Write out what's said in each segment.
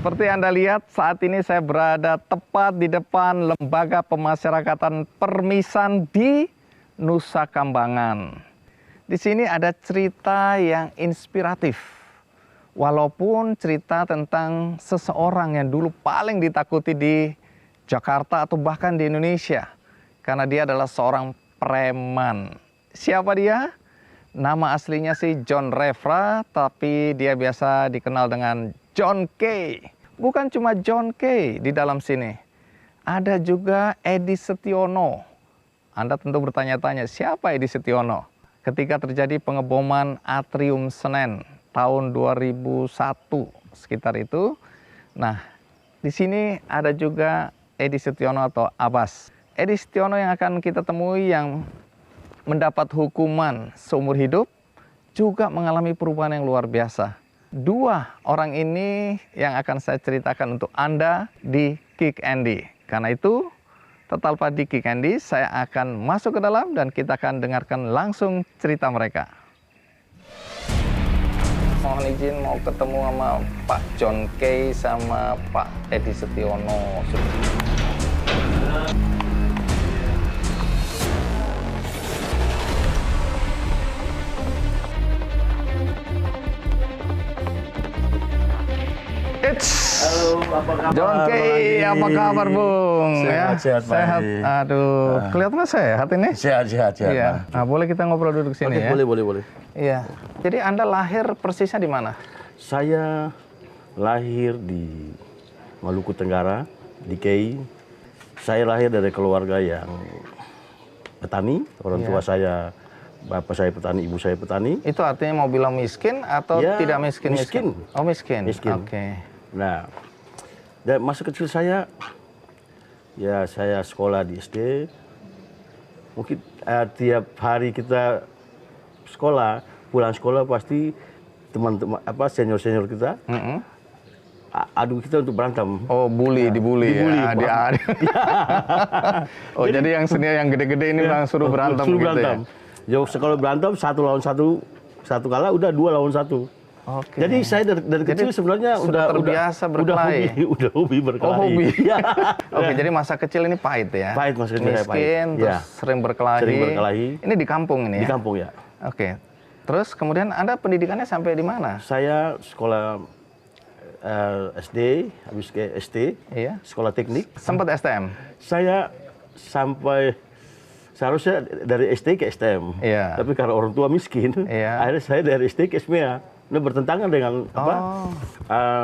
Seperti Anda lihat, saat ini saya berada tepat di depan Lembaga Pemasyarakatan Permisan di Nusa Kambangan. Di sini ada cerita yang inspiratif. Walaupun cerita tentang seseorang yang dulu paling ditakuti di Jakarta atau bahkan di Indonesia. Karena dia adalah seorang preman. Siapa dia? Nama aslinya sih John Refra, tapi dia biasa dikenal dengan John K. Bukan cuma John K di dalam sini. Ada juga Edi Setiono. Anda tentu bertanya-tanya, siapa Edi Setiono? Ketika terjadi pengeboman Atrium Senen tahun 2001 sekitar itu. Nah, di sini ada juga Edi Setiono atau Abbas. Edi Setiono yang akan kita temui yang mendapat hukuman seumur hidup, juga mengalami perubahan yang luar biasa. Dua orang ini yang akan saya ceritakan untuk Anda di Kick Andy. Karena itu, tetaplah di Kick Andy, saya akan masuk ke dalam dan kita akan dengarkan langsung cerita mereka. Mohon izin mau ketemu sama Pak John K sama Pak Edi Setiono. Halo, apa kabar? John K, apa kabar Bung? Sehat, sehat. Aduh, kelihatannya sehat ini. Sehat. Iya. Nah, boleh kita ngobrol duduk sini ya? Boleh. Iya. Jadi Anda lahir persisnya di mana? Saya lahir di Maluku Tenggara, di Kei. Saya lahir dari keluarga yang petani. Orang tua saya, bapak saya petani, ibu saya petani. Itu artinya mau bilang miskin atau Ya, tidak miskin? miskin. Oh, miskin. Miskin. Oke. Nah, dan masa kecil saya, ya saya sekolah di SD. Mungkin tiap hari kita sekolah, pulang sekolah pasti teman-teman senior kita adu kita untuk berantem. Oh, dibully ya. Bang. Oh, jadi yang senior yang gede-gede ini bilang suruh berantem suruh gitu berantem. Ya? Kalau berantem 1 lawan 1 kalah udah 2 lawan 1. Oke. Jadi saya dari kecil sebenarnya sudah terbiasa berkelahi. Udah hobi berkelahi. Oh, hobi. Ya. Oke, jadi masa kecil ini pahit ya? Pahit, masa kecil saya pahit. Miskin, terus Ya. sering berkelahi. Sering berkelahi. Ini di kampung ini ya? Di kampung ya. Oke. Terus kemudian Anda pendidikannya sampai di mana? Saya sekolah SD, habis ke ST, Iya. sekolah teknik. Sempat STM? Saya sampai seharusnya dari SD ke STM. Iya. Tapi karena orang tua miskin, Iya. akhirnya saya dari SD ke SMEA. Nah, bertentangan dengan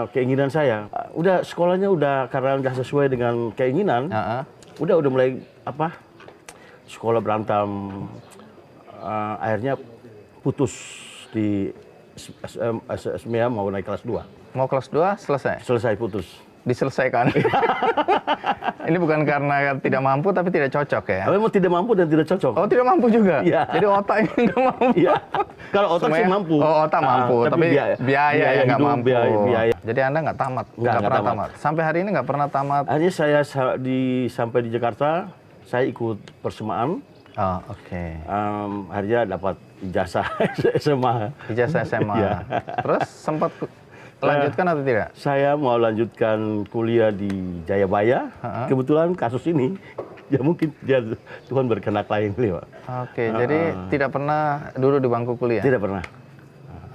keinginan saya. Udah sekolahnya udah karena nggak sesuai dengan keinginan. Udah mulai sekolah berantem. Akhirnya putus di SMEA mau naik kelas 2. Mau kelas 2 selesai? Selesai putus. Diselesaikan. Ini bukan karena tidak mampu tapi tidak cocok ya? Memang tidak mampu dan tidak cocok. Oh, tidak mampu juga? Iya. Jadi otaknya nggak mampu? Iya. Kalau otak sih mampu. Oh, otak mampu, tapi biaya yang nggak mampu. Biaya. Jadi Anda nggak tamat? Nggak pernah tamat. tamat? Sampai hari ini nggak pernah tamat? Akhirnya saya sampai di Jakarta, saya ikut persemaan. Oh, oke. Akhirnya dapat ijazah SMA. Ijazah SMA. Iya. Terus sempat lanjutkan atau tidak? Saya mau lanjutkan kuliah di Jayabaya. Kebetulan kasus ini, ya mungkin Tuhan berkehendak lain beliau. Oke, jadi tidak pernah duduk di bangku kuliah? Tidak pernah.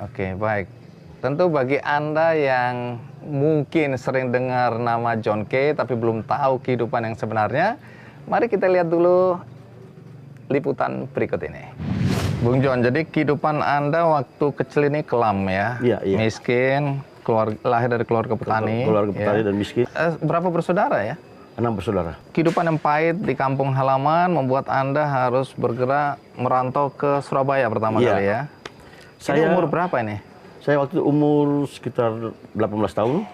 Oke, baik. Tentu bagi Anda yang mungkin sering dengar nama John K, tapi belum tahu kehidupan yang sebenarnya, mari kita lihat dulu liputan berikut ini. Bung John, jadi kehidupan Anda waktu kecil ini kelam ya? Iya. Miskin, lahir dari keluarga petani. Keluarga petani dan miskin. Berapa bersaudara ya? 6 bersaudara. Kehidupan yang pahit di kampung halaman membuat Anda harus bergerak merantau ke Surabaya pertama kali ya? Ini umur berapa ini? Saya waktu itu umur sekitar 18 tahun.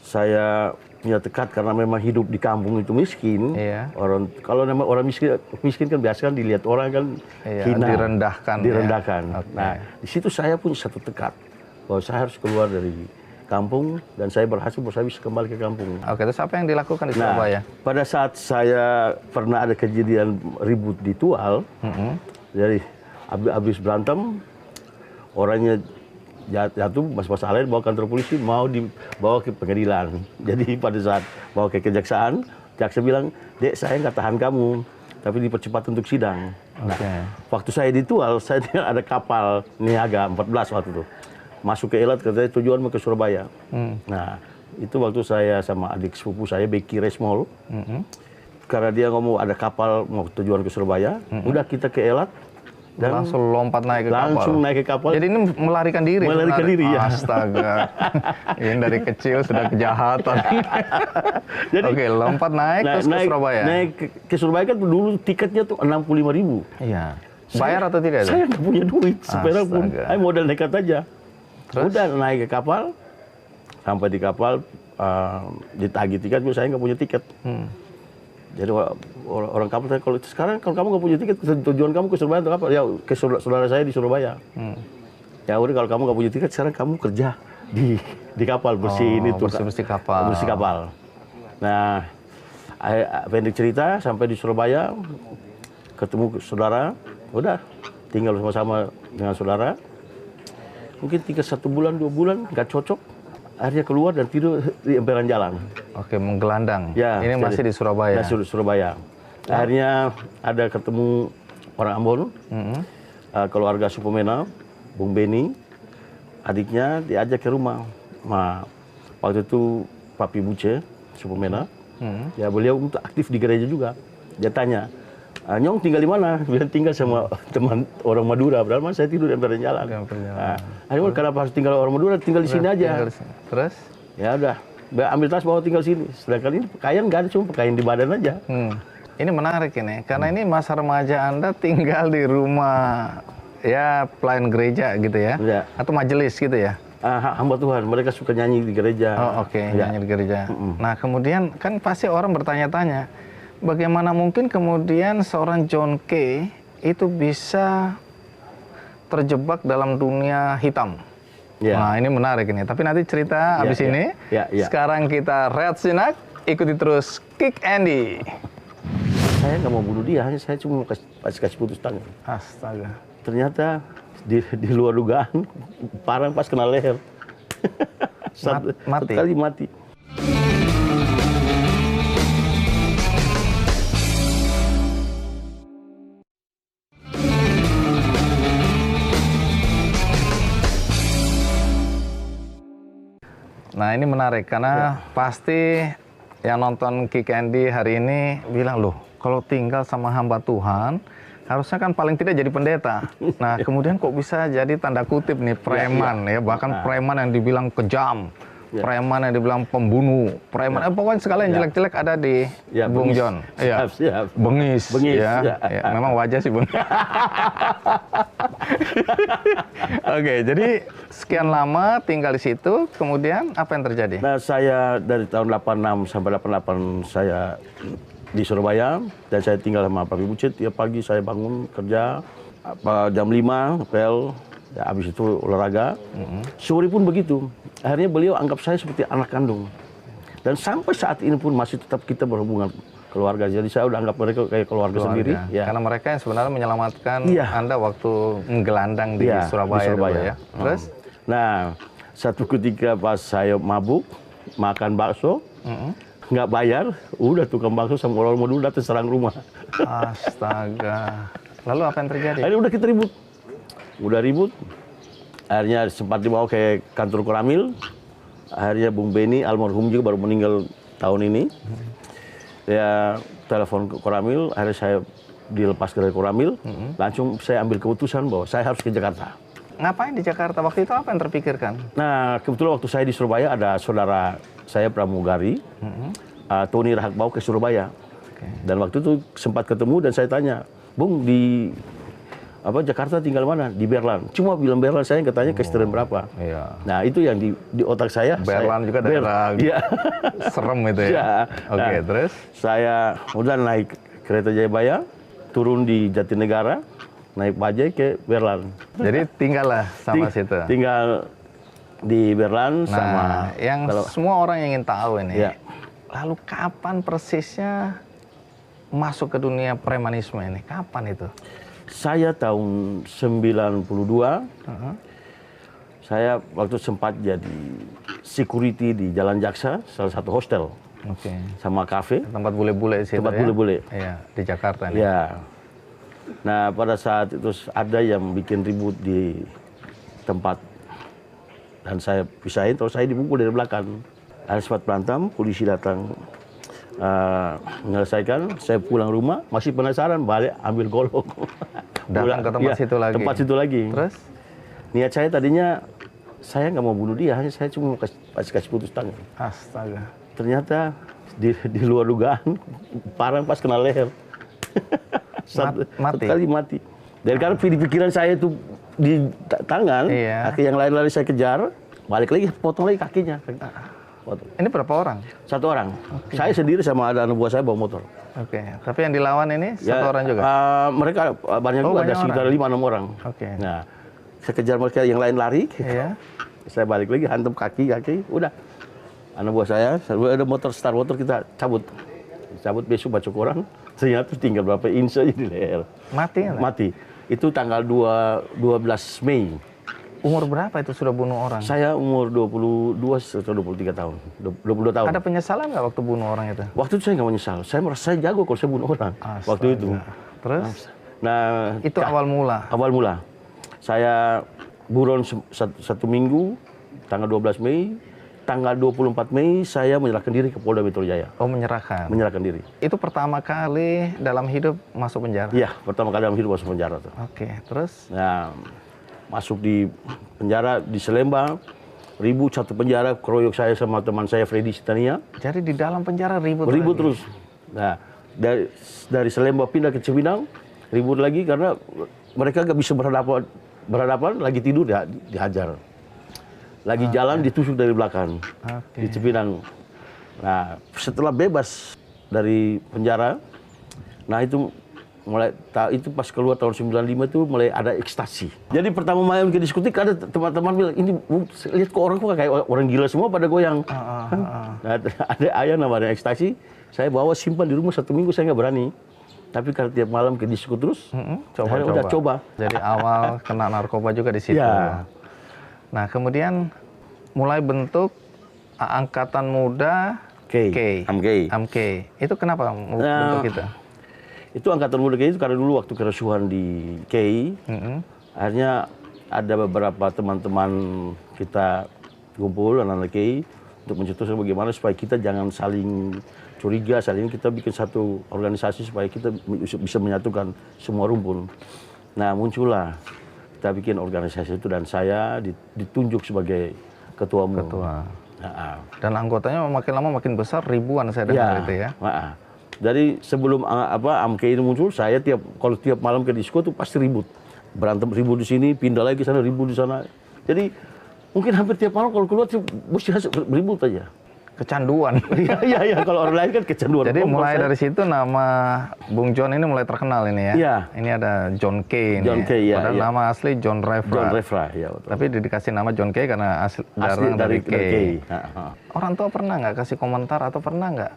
Saya punya tekad karena memang hidup di kampung itu miskin. Iya. Kalau memang orang miskin kan biasa kan dilihat orang kan hina, direndahkan. Ya? Okay. Nah, di situ saya punya satu tekad bahwa saya harus keluar dari kampung dan saya berhasil saya bisa kembali ke kampung. Oke, terus apa yang dilakukan di Surabaya? Pada saat saya pernah ada kejadian ribut di Tual, jadi habis berantem, orangnya jatuh masalah lain, bawa kantor polisi, mau dibawa ke pengadilan. Jadi pada saat bawa ke kejaksaan, jaksa bilang, "Dek, saya nggak tahan kamu, tapi dipercepat untuk sidang." Nah, waktu saya ditual, saya ada kapal niaga 14 waktu itu. Masuk ke Elat, katanya tujuan mau ke Surabaya. Nah, itu waktu saya sama adik sepupu saya, Becky Resmol. Karena dia ngomong ada kapal mau tujuan ke Surabaya, udah kita ke Elat. Dan langsung lompat naik ke kapal. Langsung naik ke kapal. Jadi ini melarikan diri. Melarikan diri, ya. Astaga. Ini dari kecil sudah kejahatan. Jadi, oke, lompat naik terus ke Surabaya. Naik ke Surabaya kan dulu tiketnya tuh 65.000. Iya. Bayar atau tidak? Saya nggak punya duit seperak pun. Saya modal nekat aja. Terus? Udah naik ke kapal, sampai di kapal ditagih tiket, saya nggak punya tiket. Jadi orang kapal tanya, kalau sekarang kalau kamu nggak punya tiket, tujuan kamu ke Surabaya untuk apa? Ya ke saudara saya di Surabaya. Ya udah, kalau kamu nggak punya tiket, sekarang kamu kerja di kapal, bersihin itu. Bersih kapal. Bersih kapal. Nah, pendek cerita, sampai di Surabaya, ketemu saudara, udah tinggal sama-sama dengan saudara. Mungkin 1 bulan, 2 bulan, nggak cocok. Akhirnya keluar dan tidur di emperan jalan. Oke, menggelandang. Ya, ini masih di Surabaya. Masih di Surabaya. Akhirnya ada ketemu orang Ambon, keluarga Supemena, Bung Beni, adiknya diajak ke rumah. Nah, waktu itu Papi Buce Supemena, ya beliau aktif di gereja juga. Dia tanya, "Nyong tinggal di mana?" Bilang tinggal sama teman orang Madura. Padahal saya tidur di emperan jalan. Akhirnya kenapa harus tinggal orang Madura? Tinggal di sini aja. Terus? Ya udah, ambil tas bawa tinggal sini. Sedangkan ini pakaian nggak ada, cuma pakaian di badan aja. Ini menarik ini, karena ini masa remaja Anda tinggal di rumah ya pelayan gereja gitu ya, atau majelis gitu ya. Hamba Tuhan, mereka suka nyanyi di gereja. Oh oke, nyanyi di gereja. Nah kemudian kan pasti orang bertanya-tanya, bagaimana mungkin kemudian seorang John Kay itu bisa terjebak dalam dunia hitam? Nah ini menarik ini, tapi nanti cerita abis ini. Sekarang kita rehat sinak, ikuti terus Kick Andy. Saya nggak mau bunuh dia, hanya saya cuma mau kasih putus tangan. Astaga. Ternyata di luar dugaan, parang pas kena leher. Satu kali mati. Nah ini menarik karena pasti yang nonton Kick Andy hari ini bilang, loh kalau tinggal sama hamba Tuhan harusnya kan paling tidak jadi pendeta. Nah kemudian kok bisa jadi tanda kutip nih preman ya, bahkan preman yang dibilang kejam, preman yang dibilang pembunuh, preman pokoknya segala yang jelek-jelek ada di Bung John. Iya. Bengis. Ya. Memang wajah sih Bung. Oke, jadi sekian lama tinggal di situ, kemudian apa yang terjadi? Nah, saya dari tahun 86 sampai 88 saya di Surabaya, dan saya tinggal sama Papi Bucit. Tiap pagi saya bangun kerja, jam 5, pel, ya, habis itu olahraga. Sore pun begitu. Akhirnya beliau anggap saya seperti anak kandung. Dan sampai saat ini pun masih tetap kita berhubungan keluarga. Jadi saya udah anggap mereka kayak keluarga sendiri. Ya. Karena mereka yang sebenarnya menyelamatkan Anda waktu menggelandang di Surabaya. Dulu, ya. Terus? Nah, satu ketika pas saya mabuk, makan bakso, nggak bayar, udah tukang bakso sama orang mau dulu datang serang rumah. Astaga. Lalu apa yang terjadi? Akhirnya udah kita ribut. Udah ribut. Akhirnya sempat dibawa ke kantor Koramil. Akhirnya Bung Beni, almarhum juga baru meninggal tahun ini. Ya telepon ke Koramil, akhirnya saya dilepas dari Koramil. Langsung saya ambil keputusan bahwa saya harus ke Jakarta. Ngapain di Jakarta? Waktu itu apa yang terpikirkan? Nah, kebetulan waktu saya di Surabaya ada saudara saya pramugari, Tony Rahakbau ke Surabaya. Dan waktu itu sempat ketemu dan saya tanya, "Bung, di Jakarta tinggal mana?" "Di Berlan." Cuma bilang Berlan, saya nggak tanya kesetaraan berapa. Nah, itu yang di otak saya. Berlan juga daerah serem itu ya. Oke, terus? Saya udah naik kereta Jayabaya, turun di Jatinegara, naik bajai ke Berlan. Jadi tinggallah sama situ. Tinggal di Berlan sama. Yang semua orang ingin tahu ini. Lalu kapan persisnya masuk ke dunia premanisme ini? Kapan itu? Saya tahun 92, Saya waktu sempat jadi security di Jalan Jaksa, salah satu hostel. Oke. Sama kafe. Tempat bule-bule sih. Tempat bule-bule. Iya, di Jakarta nih. Ya. Nah, pada saat itu ada yang bikin ribut di tempat. Dan saya pisahin, terus saya dipukul dari belakang. Ada sempat berantem, polisi datang menyelesaikan. Saya pulang rumah, masih penasaran, balik ambil golok. Datang ke tempat situ lagi. Tempat situ lagi. Terus? Niat saya tadinya, saya nggak mau bunuh dia, hanya saya cuma mau kasih putus tangan. Astaga. Ternyata di luar dugaan, parang pas kena leher. Satu kali mati. Dan karena di pikiran saya itu di tangan, kaki yang lain lari saya kejar, balik lagi, potong lagi kakinya. Potong. Ini berapa orang? Satu orang. Okay. Saya sendiri sama ada anak buah saya bawa motor. Oke. Tapi yang dilawan ini satu orang juga? Mereka banyak juga, ada sekitar 5-6 orang. Oke. Nah, saya kejar mereka yang lain lari. Iya. Saya balik lagi, hantam kaki, udah. Anak buah saya ada motor, start motor, kita cabut. Cabut besok baca koran, ternyata tinggal berapa inch aja di leher. Mati ya? Mati. Itu tanggal 12 Mei. Umur berapa itu sudah bunuh orang? Saya umur 22 atau 23 tahun. 22 tahun. Ada penyesalan nggak waktu bunuh orang itu? Waktu itu saya nggak menyesal. Saya merasa saya jago kalau saya bunuh orang. Astaga. Waktu itu. Terus? Nah, itu awal mula? Awal mula. Saya buron satu minggu, tanggal 12 Mei. Tanggal 24 Mei saya menyerahkan diri ke Polda Metro Jaya. Oh, menyerahkan? Menyerahkan diri. Itu pertama kali dalam hidup masuk penjara? Iya, pertama kali dalam hidup masuk penjara tuh. Oke, terus? Nah, masuk di penjara di Selembang, ribut satu penjara, keroyok saya sama teman saya Freddy Sitania. Jadi di dalam penjara ribut terus. Nah, dari Selembang pindah ke Cipinang, ribut lagi karena mereka nggak bisa berhadapan, lagi tidur dihajar. Lagi jalan ditusuk dari belakang, di Cipinang. Nah, setelah bebas dari penjara, nah itu pas keluar tahun 95 itu mulai ada ekstasi. Jadi pertama main ke diskotik ada teman-teman bilang, ini lihat kok orang kayak orang gila semua pada goyang. Nah, ada ayah namanya ekstasi, saya bawa simpan di rumah 1 minggu, saya nggak berani. Tapi karena tiap malam ke disko terus, udah coba. Jadi awal kena narkoba juga di situ. Ya. Nah, kemudian mulai bentuk Angkatan Muda AMK. Itu kenapa bentuk itu? Itu Angkatan Muda KI itu karena dulu waktu kerusuhan di KI, akhirnya ada beberapa teman-teman kita kumpul, anak-anak KI, untuk mencetuskan bagaimana supaya kita jangan saling curiga, kita bikin satu organisasi supaya kita bisa menyatukan semua rumpun. Nah, muncullah kita bikin organisasi itu dan saya ditunjuk sebagai ketua umum. Dan anggotanya makin lama makin besar, ribuan saya dengar itu ya. Dari sebelum AMK ini muncul, saya kalau tiap malam ke disko tuh pasti ribut. Berantem, ribut di sini, pindah lagi ke sana, ribut di sana. Jadi mungkin hampir tiap malam kalau keluar mesti ribut aja. Kecanduan. Iya, kalau orang lain kan kecanduan. Jadi mulai dari situ nama Bung John ini mulai terkenal ini ya. Iya. Ini ada John K. John K, ya. Padahal nama asli John Refra. John Refra, ya betul. Tapi dikasih nama John K karena asli dari K. Orang tua pernah nggak kasih komentar atau pernah nggak?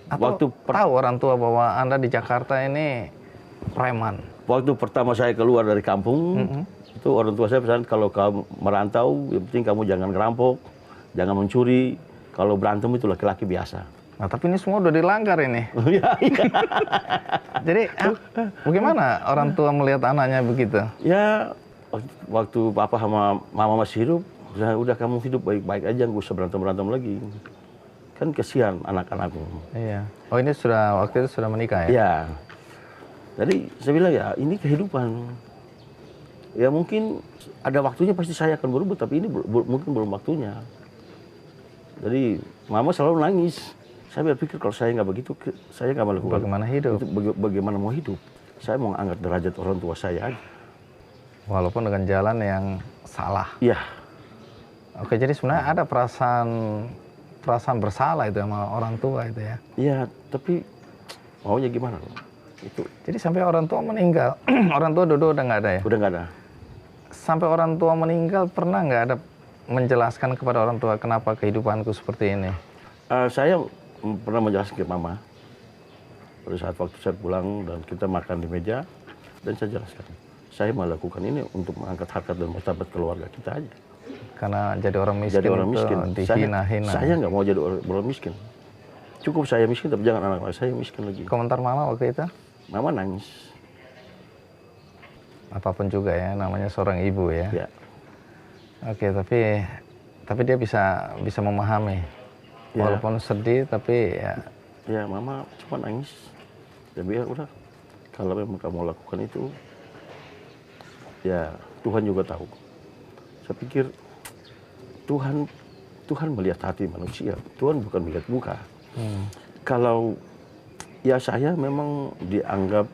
Atau tahu orang tua bahwa Anda di Jakarta ini preman? Waktu pertama saya keluar dari kampung, itu orang tua saya pesan kalau kamu merantau, yang penting kamu jangan ngerampok, jangan mencuri. Kalau berantem itu laki-laki biasa. Nah, tapi ini semua udah dilanggar ini. Jadi, bagaimana orang tua melihat anaknya begitu? Ya, waktu papa sama mama masih hidup, udah kamu hidup baik-baik aja, nggak usah berantem-berantem lagi. Kan kesian anak-anakmu. Iya. Oh, ini waktu itu sudah menikah ya? Iya. Jadi saya bilang ya, ini kehidupan. Ya mungkin ada waktunya pasti saya akan berubah, tapi ini mungkin belum waktunya. Jadi mama selalu nangis. Saya berpikir kalau saya nggak begitu, saya nggak melakukan. Bagaimana hidup? Bagaimana mau hidup? Saya mau angkat derajat orang tua saya aja. Walaupun dengan jalan yang salah. Iya. Oke, jadi sebenarnya ada perasaan bersalah itu sama orang tua itu ya? Iya, tapi maunya gimana? Itu. Jadi sampai orang tua meninggal, orang tua udah nggak ada ya? Udah nggak ada. Sampai orang tua meninggal pernah nggak ada menjelaskan kepada orang tua kenapa kehidupanku seperti ini? Saya pernah menjelaskan ke mama pada saat waktu saya pulang dan kita makan di meja, dan saya jelaskan saya melakukan ini untuk mengangkat harkat dan martabat keluarga kita aja. Karena jadi orang miskin Jadi orang itu miskin. dihina-hina. Saya nggak mau jadi orang miskin. Cukup saya miskin, tapi jangan anak saya miskin lagi. Komentar mama waktu itu? Mama nangis. Apapun juga ya, namanya seorang ibu ya. Ya. Oke, tapi dia bisa memahami. Ya. Walaupun sedih, tapi ya. Ya, mama cuma nangis. Dan biar udah, kalau memang kamu lakukan itu, ya Tuhan juga tahu. Saya pikir Tuhan melihat hati manusia. Tuhan bukan melihat muka. Kalau ya saya memang dianggap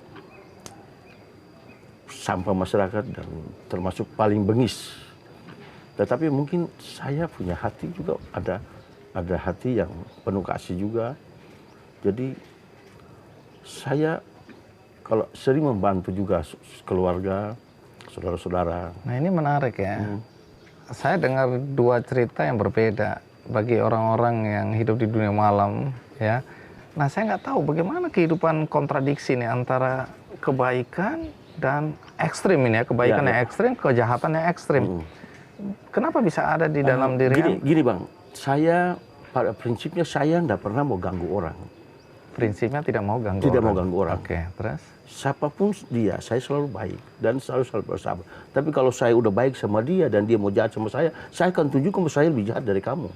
sampah masyarakat dan termasuk paling bengis. Tetapi mungkin saya punya hati juga, ada hati yang penuh kasih juga. Jadi saya kalau sering membantu juga keluarga, saudara-saudara. Nah ini menarik ya. Saya dengar dua cerita yang berbeda bagi orang-orang yang hidup di dunia malam ya. Nah saya nggak tahu bagaimana kehidupan kontradiksi nih antara kebaikan dan ekstrim ini ya. Kebaikan yang ekstrim, kejahatan yang ekstrim. Kenapa bisa ada di dalam diri? Gini Bang, saya pada prinsipnya saya nggak pernah mau ganggu orang. Prinsipnya tidak mau ganggu Tidak orang. mau ganggu orang. Oke, terus? Siapapun dia, saya selalu baik dan selalu bersahabat. Tapi kalau saya udah baik sama dia dan dia mau jahat sama saya akan tunjukkan bahwa saya lebih jahat dari kamu.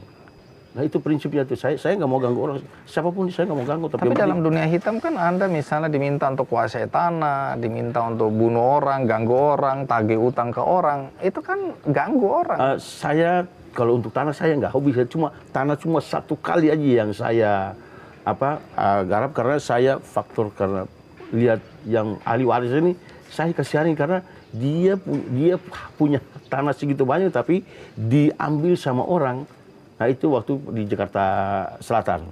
Nah itu prinsipnya tuh. Saya nggak mau ganggu orang. Siapapun saya nggak mau ganggu. Tapi dalam dunia hitam kan Anda misalnya diminta untuk kuasai tanah, diminta untuk bunuh orang, ganggu orang, tagih utang ke orang, itu kan ganggu orang. Saya kalau untuk tanah saya nggak hobi. Tanah cuma satu kali aja yang saya garap karena saya faktor karena lihat yang ahli waris ini saya kasihanin karena dia punya tanah segitu banyak tapi diambil sama orang. Nah itu waktu di Jakarta Selatan.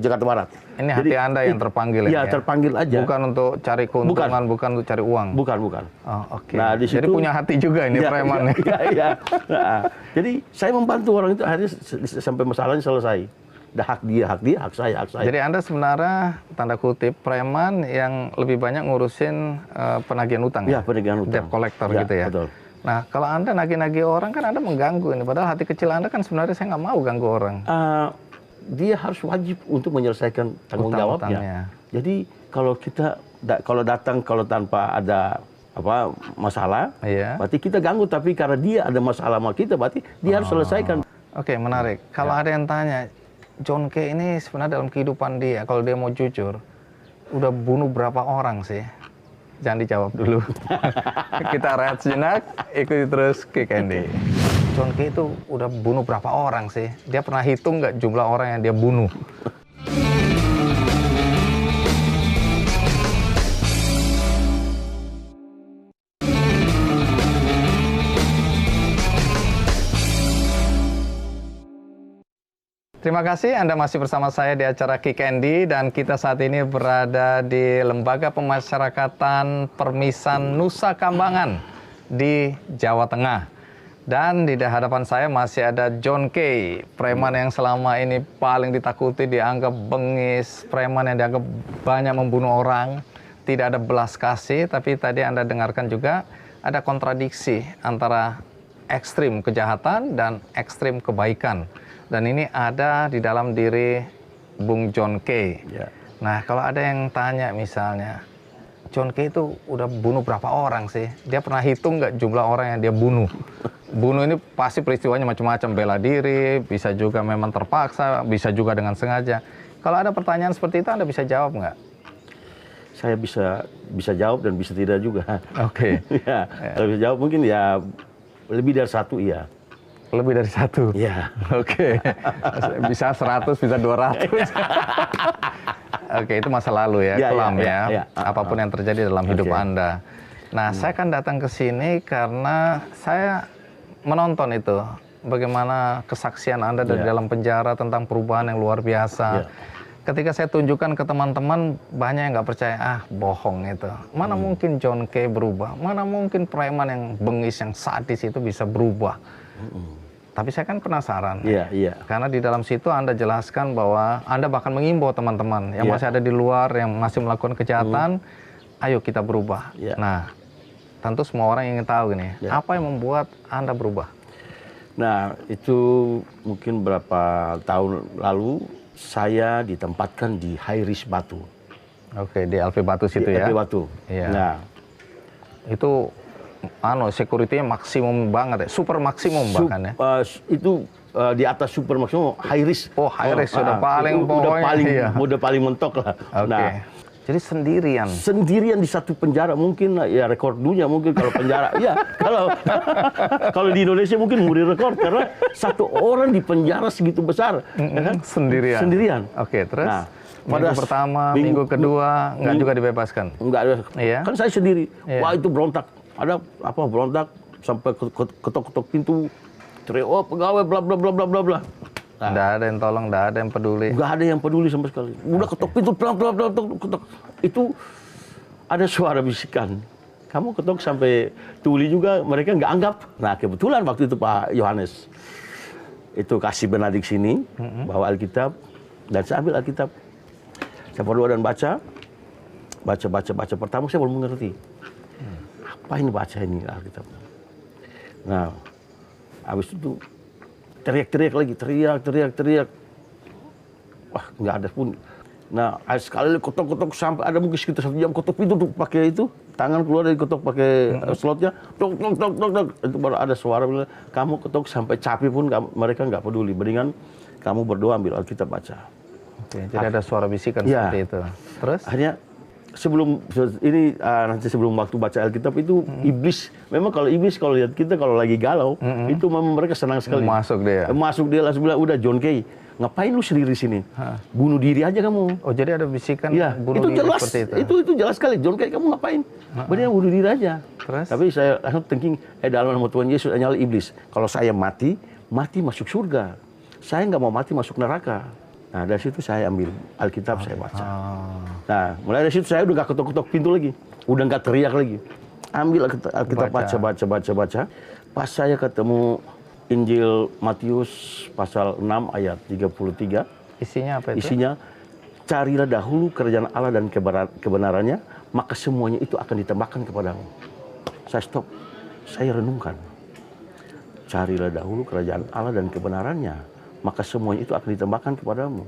Jakarta Barat. Ini hati Anda yang terpanggil ya? Iya, terpanggil aja. Bukan untuk cari keuntungan, bukan untuk cari uang. Bukan. Oh, oke. Nah, di situ, jadi punya hati juga ini preman. Iya. Nah, jadi saya membantu orang itu akhirnya sampai masalahnya selesai. Hak dia, hak saya. Jadi Anda sebenarnya tanda kutip preman yang lebih banyak ngurusin penagihan utang. Iya, penagihan utang. Debt collector ya, gitu ya. Betul. Nah, kalau Anda nagih-nagih orang kan Anda mengganggu ini. Padahal hati kecil Anda kan sebenarnya saya nggak mau ganggu orang. Dia harus wajib untuk menyelesaikan tanggung jawabnya. Jadi kalau datang tanpa ada masalah, berarti kita ganggu. Tapi karena dia ada masalah sama kita, berarti dia harus selesaikan. Oke, menarik. Kalau ada yang tanya, John Kay ini sebenarnya dalam kehidupan dia, kalau dia mau jujur, udah bunuh berapa orang sih? Jangan dijawab dulu. Kita rehat sejenak, ikuti terus Kick Andy. John Kay itu udah bunuh berapa orang sih? Dia pernah hitung nggak jumlah orang yang dia bunuh? Terima kasih Anda masih bersama saya di acara Kick Andy dan kita saat ini berada di Lembaga Pemasyarakatan Permisan Nusa Kambangan di Jawa Tengah. Dan di hadapan saya masih ada John Kay, preman yang selama ini paling ditakuti, dianggap bengis, preman yang dianggap banyak membunuh orang, tidak ada belas kasih, tapi tadi Anda dengarkan juga ada kontradiksi antara ekstrim kejahatan dan ekstrim kebaikan. Dan ini ada di dalam diri Bung John Kay. Ya. Nah, kalau ada yang tanya misalnya, John Kay itu udah bunuh berapa orang sih? Dia pernah hitung nggak jumlah orang yang dia bunuh? Bunuh ini pasti peristiwanya macam-macam, bela diri, bisa juga memang terpaksa, bisa juga dengan sengaja. Kalau ada pertanyaan seperti itu, Anda bisa jawab nggak? Saya bisa jawab dan bisa tidak juga. Oke. Ya, kalau bisa jawab mungkin ya lebih dari satu iya. Lebih dari satu? Iya. Oke. Bisa 100, bisa 200. Oke, itu masa lalu ya, kelam ya. Apapun yang terjadi dalam hidup Anda. Nah, saya kan datang ke sini karena saya menonton itu. Bagaimana kesaksian Anda dari dalam penjara tentang perubahan yang luar biasa. Ketika saya tunjukkan ke teman-teman, banyak yang nggak percaya, bohong itu. Mana mungkin John Kay berubah? Mana mungkin preman yang bengis, yang sadis itu bisa berubah? Tapi saya kan penasaran. Iya. Karena di dalam situ Anda jelaskan bahwa Anda bahkan mengimbau teman-teman yang masih ada di luar, yang masih melakukan kejahatan, ayo kita berubah. Nah, tentu semua orang ingin tahu ini, apa yang membuat Anda berubah? Nah, itu mungkin berapa tahun lalu saya ditempatkan di High Risk Batu. Oke, di LV Batu situ Di ya. LV Batu. Iya. Nah, Itu security-nya maksimum banget ya, super maksimum bahkan ya. itu di atas super maksimum high risk. Oh, high risk sudah paling udah pokoknya, paling iya. udah paling mentok lah. Oke. Nah, Jadi sendirian. sendirian di satu penjara mungkin ya rekor dunia mungkin kalau penjara. Ya, kalau di Indonesia mungkin muri rekor karena satu orang di penjara segitu besar, ya kan? Sendirian. Sendirian. Oke, terus Nah, minggu pertama, minggu kedua nggak juga dibebaskan. Enggak ada. Iya. Kan saya sendiri. Iya. Wah, itu berontak. Ada apa berontak sampai ketok-ketok pintu. Teriak, oh pegawai bla bla bla bla bla bla. Nah, Nggak ada yang tolong, nggak ada yang peduli. nggak ada yang peduli sama sekali. Udah ketok pintu, bla bla bla, ketok. Itu ada suara bisikan. Kamu ketok sampai tuli juga, mereka nggak anggap. Nah, kebetulan waktu itu Pak Yohanes itu kasih benadik sini, bawa Alkitab, dan saya ambil Alkitab. Saya berdoa dan baca. Pertama saya belum mengerti. Apa ini baca ini Alkitab? Nah, habis itu teriak-teriak lagi, teriak. Wah, nggak ada pun. Nah, sekali ketok-ketok sampai ada mungkin sekitar 1 jam ketok pintu tuh pakai itu, tangan keluar dari ketok pakai slotnya, tok. Itu baru ada suara bilang, kamu ketok sampai capek pun mereka nggak peduli. Mendingan kamu berdoa ambil Alkitab baca. Oke, jadi ada suara bisikan Ya. seperti itu. Terus? Akhirnya nanti sebelum waktu baca Alkitab itu iblis. Memang kalau iblis kalau lihat kita kalau lagi galau, itu memang mereka senang sekali. Masuk dia langsung bilang, udah John Kay, ngapain lu sendiri sini? Bunuh diri aja kamu. Oh, jadi ada bisikan Iya, bunuh itu diri jelas. seperti itu. Itu jelas sekali. John Kay, kamu ngapain? Benar bunuh diri aja. Terus? Tapi saya langsung thinking, dalam nama Tuhan Yesus nyala iblis. Kalau saya mati masuk surga. Saya nggak mau mati masuk neraka. Nah, dari situ saya ambil Alkitab, saya baca. Nah, mulai dari situ saya udah nggak ketok-ketok pintu lagi. Udah nggak teriak lagi. Ambil Alkitab, baca. Pas saya ketemu Injil Matius pasal 6 ayat 33. Isinya apa itu? Isinya, carilah dahulu kerajaan Allah dan kebenarannya, maka semuanya itu akan ditambahkan kepadamu. Saya stop, saya renungkan. Carilah dahulu kerajaan Allah dan kebenarannya, maka semuanya itu akan ditambahkan kepadamu.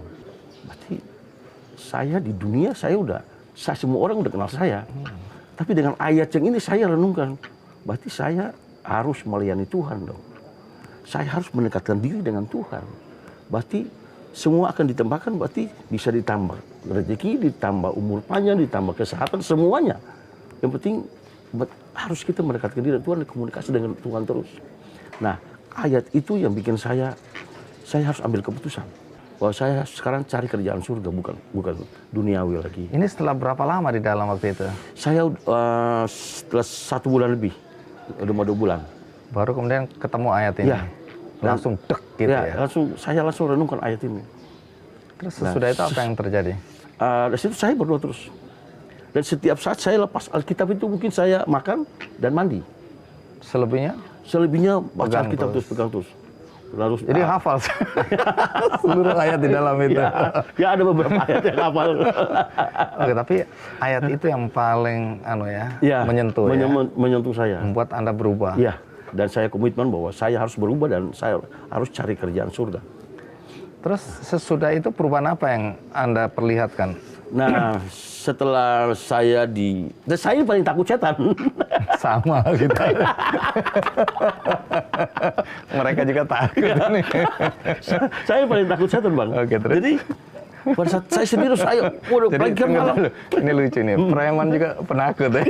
Berarti saya di dunia semua orang udah kenal saya. Tapi dengan ayat yang ini saya renungkan, berarti saya harus melayani Tuhan dong. Saya harus mendekatkan diri dengan Tuhan. Berarti semua akan ditambahkan, berarti bisa ditambah rezeki, ditambah umur panjang, ditambah kesehatan, semuanya. Yang penting harus kita mendekatkan diri dengan Tuhan, komunikasi dengan Tuhan terus. Nah, ayat itu yang bikin saya harus ambil keputusan bahwa saya sekarang cari kerjaan surga, bukan duniawi lagi. Ini setelah berapa lama di dalam waktu itu? Saya setelah 1 bulan lebih, udah mau 2 bulan. Baru kemudian ketemu ayat ini. Ya. Langsung dek gitu ya. Saya langsung renungkan ayat ini. Terus sesudah itu apa yang terjadi? Dari situ saya berdoa terus. Dan setiap saat saya lepas Alkitab itu mungkin saya makan dan mandi. Selebihnya baca Alkitab terus, pegang terus. Lalu, jadi hafal seluruh ayat di dalam itu. Ya ada beberapa ayat yang hafal. Oke, tapi ayat itu yang paling menyentuh saya. Membuat Anda berubah. Iya. Dan saya komitmen bahwa saya harus berubah dan saya harus cari kerjaan surga. Terus sesudah itu perubahan apa yang Anda perlihatkan? Nah, setelah saya saya paling takut setan. Sama gitu. Mereka juga takut nih. Saya paling takut setan, Bang. Oke, terus? Jadi pada saat saya sendiri waduh, malam. Ini lucu nih, preman juga penakut ya.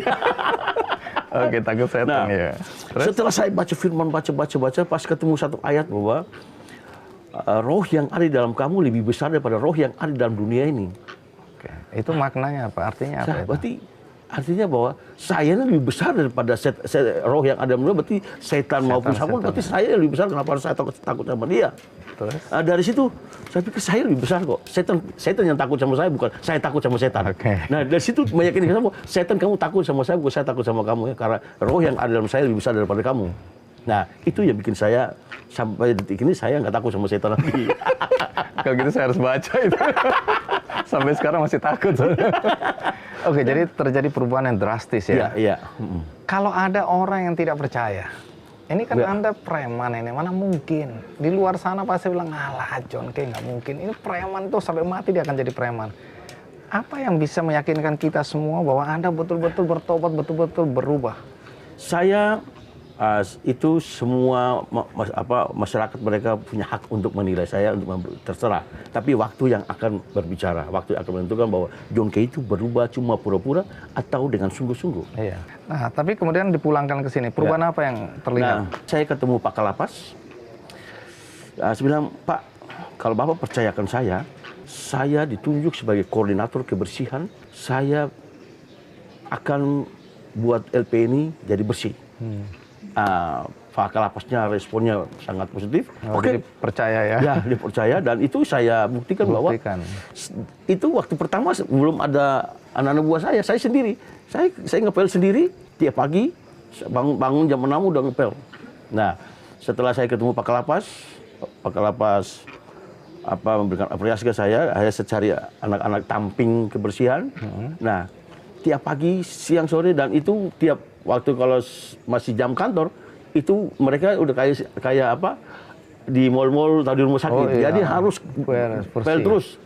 Oke, takut setan ya. Terus? Setelah saya baca firman, baca, pas ketemu satu ayat bahwa roh yang ada di dalam kamu lebih besar daripada roh yang ada di dalam dunia ini. Oke, itu maknanya apa? Artinya apa? Berarti artinya bahwa saya ini lebih besar daripada roh yang ada di dalam dunia. Berarti setan maupun apapun, berarti saya lebih besar. Kenapa saya takut sama dia? Terus? Dari situ saya pikir saya lebih besar kok. Setan yang takut sama saya, bukan saya takut sama setan. Okay. Nah, dari situ meyakini saya, setan kamu takut sama saya, bukan saya takut sama kamu ya, karena roh yang ada dalam saya lebih besar daripada kamu. Nah, itu yang bikin saya sampai detik ini saya nggak takut sama setan lagi. Kalau gitu saya harus baca itu. Sampai sekarang masih takut. Oke, jadi terjadi perubahan yang drastis ya. Iya. Kalau ada orang yang tidak percaya, Ini kan Anda preman ini, mana mungkin. Di luar sana pasti bilang, alah John Kay nggak mungkin. Ini preman tuh sampai mati dia akan jadi preman. Apa yang bisa meyakinkan kita semua bahwa Anda betul-betul bertobat, betul-betul berubah? Saya itu semua masyarakat mereka punya hak untuk menilai saya, untuk terserah. Tapi waktu yang akan berbicara, waktu yang akan menentukan bahwa John Kay itu berubah cuma pura-pura atau dengan sungguh-sungguh. Iya. Nah, tapi kemudian dipulangkan ke sini. Perubahan apa yang terlihat? Nah, saya ketemu Pak Kalapas. Saya bilang, Pak, kalau Bapak percayakan saya ditunjuk sebagai koordinator kebersihan. Saya akan buat LP ini jadi bersih. Pak Kalapasnya responnya sangat positif. Oke, percaya ya? Ya, dia percaya dan itu saya buktikan bahwa itu waktu pertama belum ada anak-anak buah saya sendiri. Saya ngepel sendiri tiap pagi, bangun jam 6 udah ngepel. Nah, setelah saya ketemu Pak Kalapas memberikan apresiasi ke saya cari anak-anak tamping kebersihan. Nah, tiap pagi, siang, sore, dan itu tiap waktu kalau masih jam kantor, itu mereka udah kayak apa di mal-mal atau di rumah sakit. Iya. Jadi harus pel terus.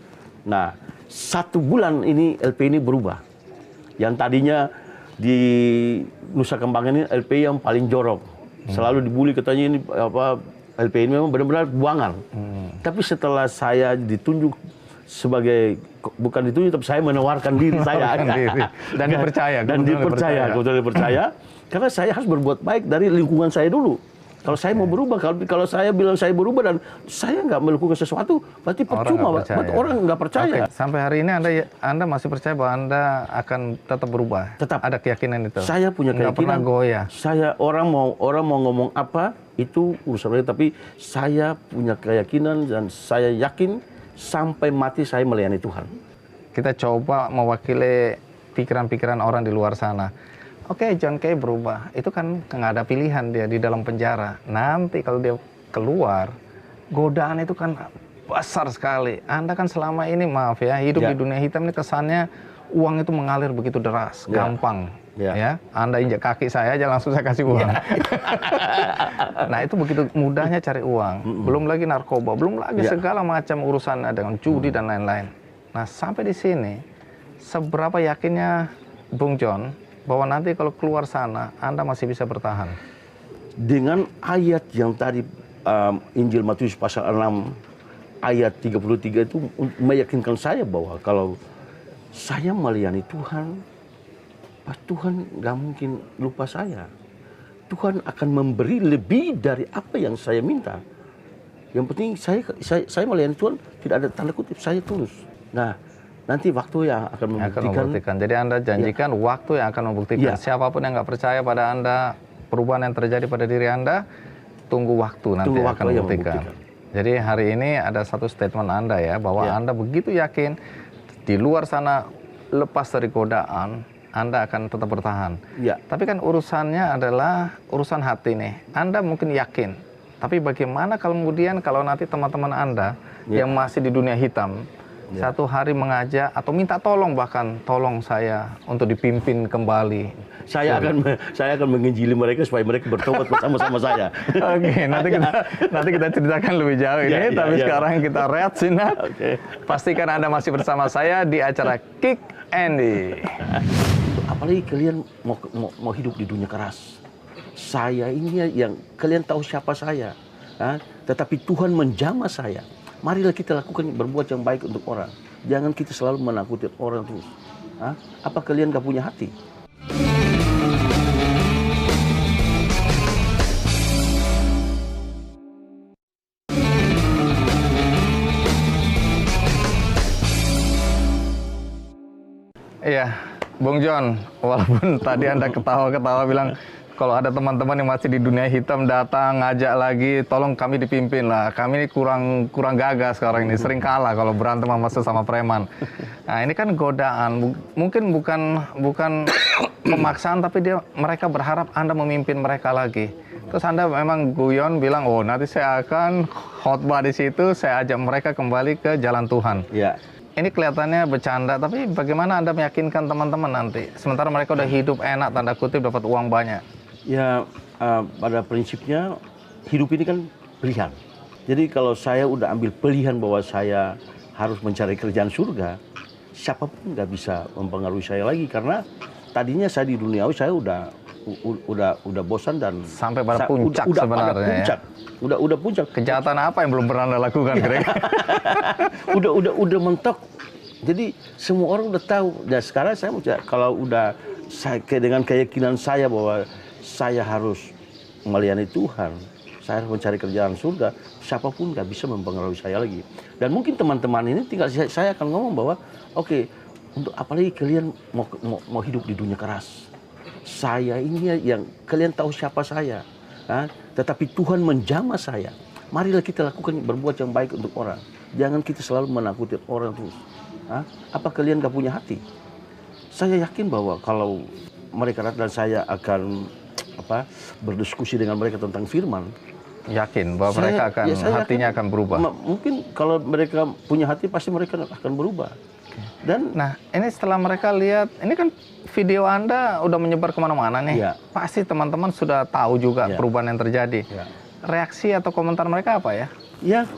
Nah, 1 bulan ini LP ini berubah. Yang tadinya di Nusa Kambangan ini LP yang paling jorok. Selalu dibully katanya ini LP ini memang benar-benar buangan. Tapi setelah saya ditunjuk sebagai, bukan ditunjuk, tapi saya menawarkan diri saya. Dan dipercaya. Kebetulan dipercaya. Karena saya harus berbuat baik dari lingkungan saya dulu. Kalau saya mau berubah, kalau saya bilang saya berubah dan saya nggak melakukan sesuatu, berarti percuma, orang nggak percaya. Sampai hari ini Anda masih percaya bahwa Anda akan tetap berubah? Tetap. Ada keyakinan itu? Saya punya keyakinan. Nggak pernah goyah? Orang mau ngomong apa, itu urusan mereka. Tapi saya punya keyakinan dan saya yakin sampai mati saya melayani Tuhan. Kita coba mewakili pikiran-pikiran orang di luar sana. Oke, John Kay berubah. Itu kan nggak ada pilihan dia di dalam penjara. Nanti kalau dia keluar, godaan itu kan besar sekali. Anda kan selama ini, maaf ya, hidup di dunia hitam ini kesannya uang itu mengalir begitu deras, gampang. Ya, Anda injak kaki saya aja langsung saya kasih uang. Nah, itu begitu mudahnya cari uang. Belum lagi narkoba, belum lagi segala macam urusan dengan judi dan lain-lain. Nah, sampai di sini, seberapa yakinnya Bung John bahwa nanti kalau keluar sana Anda masih bisa bertahan? Dengan ayat yang tadi Injil Matius pasal 6 ayat 33 itu meyakinkan saya bahwa kalau saya melayani Tuhan, Tuhan nggak mungkin lupa saya. Tuhan akan memberi lebih dari apa yang saya minta. Yang penting saya melayani Tuhan, tidak ada tanda kutip, saya tulus. Nah, nanti waktu yang akan membuktikan. Jadi Anda janjikan waktu yang akan membuktikan. Siapapun yang nggak percaya pada Anda, perubahan yang terjadi pada diri Anda, tunggu waktu nanti akan membuktikan. Jadi hari ini ada satu statement Anda ya, bahwa Anda begitu yakin di luar sana lepas dari godaan, Anda akan tetap bertahan. Tapi kan urusannya adalah urusan hati nih. Anda mungkin yakin, tapi bagaimana kemudian kalau nanti teman-teman Anda yang masih di dunia hitam, satu hari mengajak atau minta tolong, bahkan tolong saya untuk dipimpin kembali. Saya akan menginjili mereka supaya mereka bertobat bersama-sama saya. Oke, nanti kita ceritakan lebih jauh ini. Tapi sekarang kita rehat sejenak. Pastikan Anda masih bersama saya di acara Kick Andy. Apalagi kalian mau hidup di dunia keras. Saya ini yang kalian tahu siapa saya. Tetapi Tuhan menjamah saya. Marilah kita lakukan berbuat yang baik untuk orang. Jangan kita selalu menakuti orang terus. Apa kalian gak punya hati? Iya, Bung John, walaupun tadi Anda ketawa-ketawa bilang, kalau ada teman-teman yang masih di dunia hitam datang ngajak lagi, tolong kami dipimpin lah. Kami ini kurang gagah sekarang ini, sering kalah kalau berantem sama preman. Nah, ini kan godaan, mungkin bukan pemaksaan, tapi mereka berharap Anda memimpin mereka lagi. Terus Anda memang guyon bilang, oh nanti saya akan khotbah di situ, saya ajak mereka kembali ke jalan Tuhan. Ini kelihatannya bercanda, tapi bagaimana Anda meyakinkan teman-teman nanti? Sementara mereka udah hidup enak, tanda kutip, dapat uang banyak. Ya, pada prinsipnya hidup ini kan pilihan. Jadi kalau saya udah ambil pilihan bahwa saya harus mencari kerjaan surga, siapapun nggak bisa mempengaruhi saya lagi, karena tadinya saya di duniawi saya udah bosan dan sampai pada puncak udah sebenarnya. pada puncak. Ya? Udah puncak. Kejahatan apa yang belum pernah Anda lakukan kira-kira? udah mentok. Jadi semua orang udah tahu. Dan sekarang saya kalau udah dengan keyakinan saya bahwa saya harus melayani Tuhan, saya harus mencari kerjaan surga, siapapun nggak bisa mempengaruhi saya lagi. Dan mungkin teman-teman ini tinggal saya akan ngomong bahwa oke, untuk apalagi kalian mau hidup di dunia keras. Saya ini yang kalian tahu siapa saya. Tetapi Tuhan menjamah saya. Marilah kita lakukan berbuat yang baik untuk orang. Jangan kita selalu menakuti orang terus. Apa kalian gak punya hati? Saya yakin bahwa kalau mereka dan saya akan berdiskusi dengan mereka tentang firman, yakin bahwa mereka akan hatinya akan berubah. Mungkin kalau mereka punya hati pasti mereka akan berubah. Dan nah, ini setelah mereka lihat, ini kan video Anda udah menyebar kemana-mana nih. Ya. Pasti teman-teman sudah tahu juga perubahan yang terjadi. Ya. Reaksi atau komentar mereka apa ya? Ya,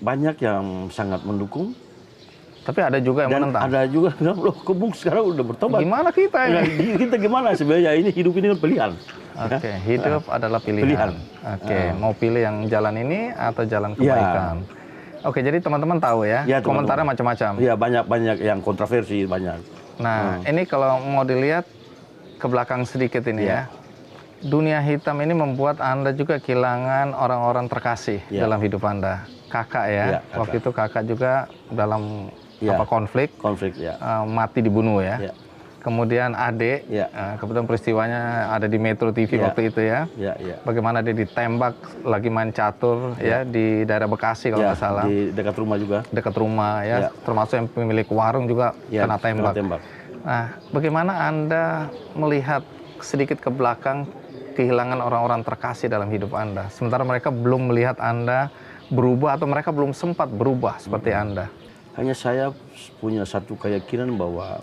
banyak yang sangat mendukung. Tapi ada juga yang menentang. Ada juga yang bilang, loh kebung sekarang udah bertobat. Gimana kita ini? Nah, kita gimana sebenarnya? Ini hidup ini kan pilihan. Oke, hidup adalah pilihan. Oke, mau pilih yang jalan ini atau jalan kebaikan. Oke, jadi teman-teman tahu ya, komentarnya macam-macam. Iya, banyak yang kontroversi, banyak. Nah, ini kalau mau dilihat ke belakang sedikit ini ya. Dunia hitam ini membuat Anda juga kehilangan orang-orang terkasih dalam hidup Anda. Kakak ya, kakak. Waktu itu kakak juga dalam konflik mati dibunuh ya. Kemudian adik, kebetulan peristiwanya ada di Metro TV waktu itu ya. Bagaimana dia ditembak lagi main catur ya di daerah Bekasi kalau nggak salah. Di dekat rumah juga. Dekat rumah ya, termasuk yang pemilik warung juga kena tembak. Nah, bagaimana Anda melihat sedikit ke belakang kehilangan orang-orang terkasih dalam hidup Anda, sementara mereka belum melihat Anda berubah atau mereka belum sempat berubah seperti Anda? Hanya saya punya satu keyakinan bahwa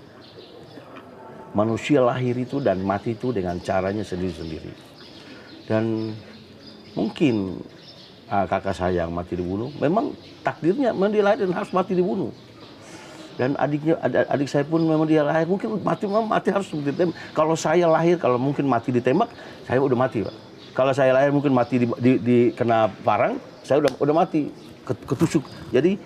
manusia lahir itu dan mati itu dengan caranya sendiri-sendiri. Dan mungkin kakak saya yang mati dibunuh, memang takdirnya memang dia lahir dan harus mati dibunuh. Dan adik saya pun memang dia lahir mungkin mati harus ditembak. Kalau saya lahir kalau mungkin mati ditembak, saya udah mati, Pak. Kalau saya lahir mungkin mati di kena parang, saya udah mati ketusuk. Jadi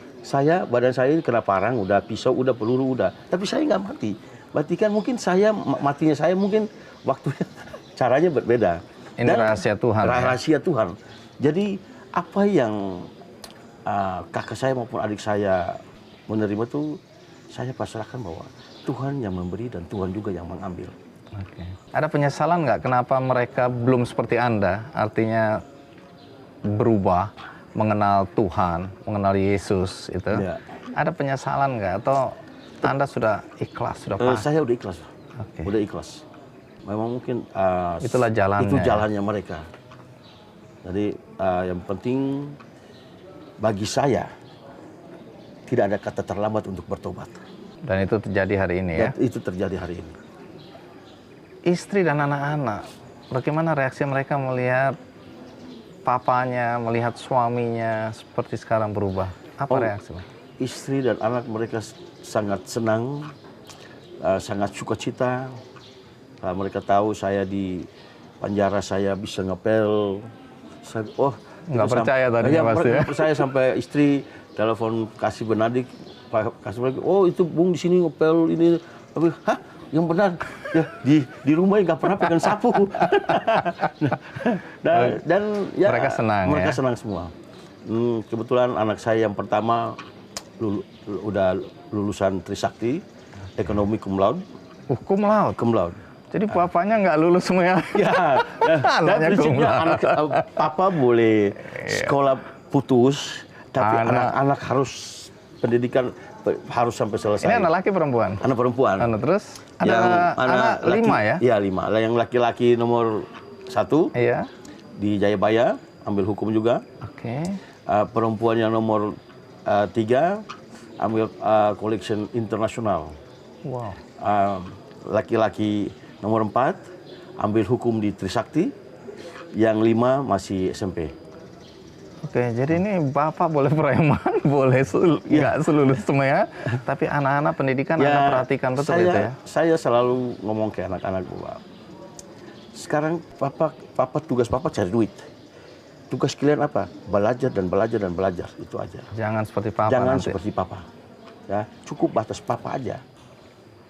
badan saya kena parang, udah pisau, udah peluru, udah. Tapi saya nggak mati. Berarti kan mungkin matinya saya mungkin waktunya caranya berbeda. Ini rahasia Tuhan. Rahasia Tuhan. Jadi apa yang kakak saya maupun adik saya menerima itu saya pasrahkan bahwa Tuhan yang memberi dan Tuhan juga yang mengambil. Oke. Ada penyesalan nggak kenapa mereka belum seperti Anda? Artinya berubah, mengenal Tuhan, mengenal Yesus itu. Ya. Ada penyesalan nggak atau Anda sudah ikhlas, sudah paham? Saya udah ikhlas. Udah ikhlas. Memang mungkin itulah jalannya. Itu jalannya mereka. Jadi yang penting bagi saya tidak ada kata terlambat untuk bertobat. Dan itu terjadi hari ini ya? Dan itu terjadi hari ini. Istri dan anak-anak, bagaimana reaksi mereka melihat papanya, melihat suaminya seperti sekarang berubah? Apa reaksi? Istri dan anak mereka sangat senang, sangat sukacita. Mereka tahu saya di penjara, saya bisa ngepel. Nggak percaya tadinya pasti ya? Percaya sampai istri telepon kasih Benadik, oh itu Bung di sini ngepel ini, tapi hah yang benar ya di rumah nggak pernah pegang sapu. dan ya mereka senang. Mereka senang semua. Kebetulan anak saya yang pertama udah lulusan Trisakti, ekonomi cum laude. Cum laude. Cum laude. Jadi bapaknya nggak lulus semua. Ya. Dan prinsipnya papa boleh sekolah putus. Tapi anak harus pendidikan harus sampai selesai. Ini anak laki perempuan? Anak perempuan. Terus ada anak 5 ya? Iya 5. Yang laki-laki nomor 1 di Jayabaya, ambil hukum juga. Oke. Perempuan yang nomor 3 ambil collection internasional. Wow. Laki-laki nomor 4 ambil hukum di Trisakti. yang 5 masih SMP. Oke, jadi ini Bapak boleh preman, boleh nggak selulus semua ya, tapi anak-anak pendidikan Anda perhatikan betul itu ya? Saya selalu ngomong ke anak-anak bahwa sekarang papa tugas papa cari duit. Tugas kalian apa? Belajar dan belajar dan belajar, itu aja. Jangan seperti Papa Jangan nanti. seperti papa. Ya, cukup batas papa aja.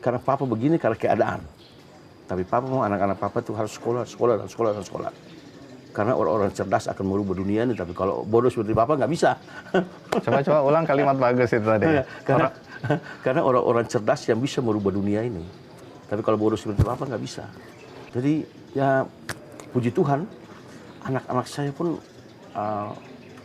Karena papa begini karena keadaan. Tapi papa mau anak-anak papa itu harus sekolah, sekolah, dan sekolah, dan sekolah. Karena orang-orang cerdas akan merubah dunia ini, tapi kalau bodoh seperti Bapak nggak bisa. Coba ulang kalimat bagus itu tadi. Karena orang-orang cerdas yang bisa merubah dunia ini. Tapi kalau bodoh seperti Bapak nggak bisa. Jadi ya puji Tuhan, anak-anak saya pun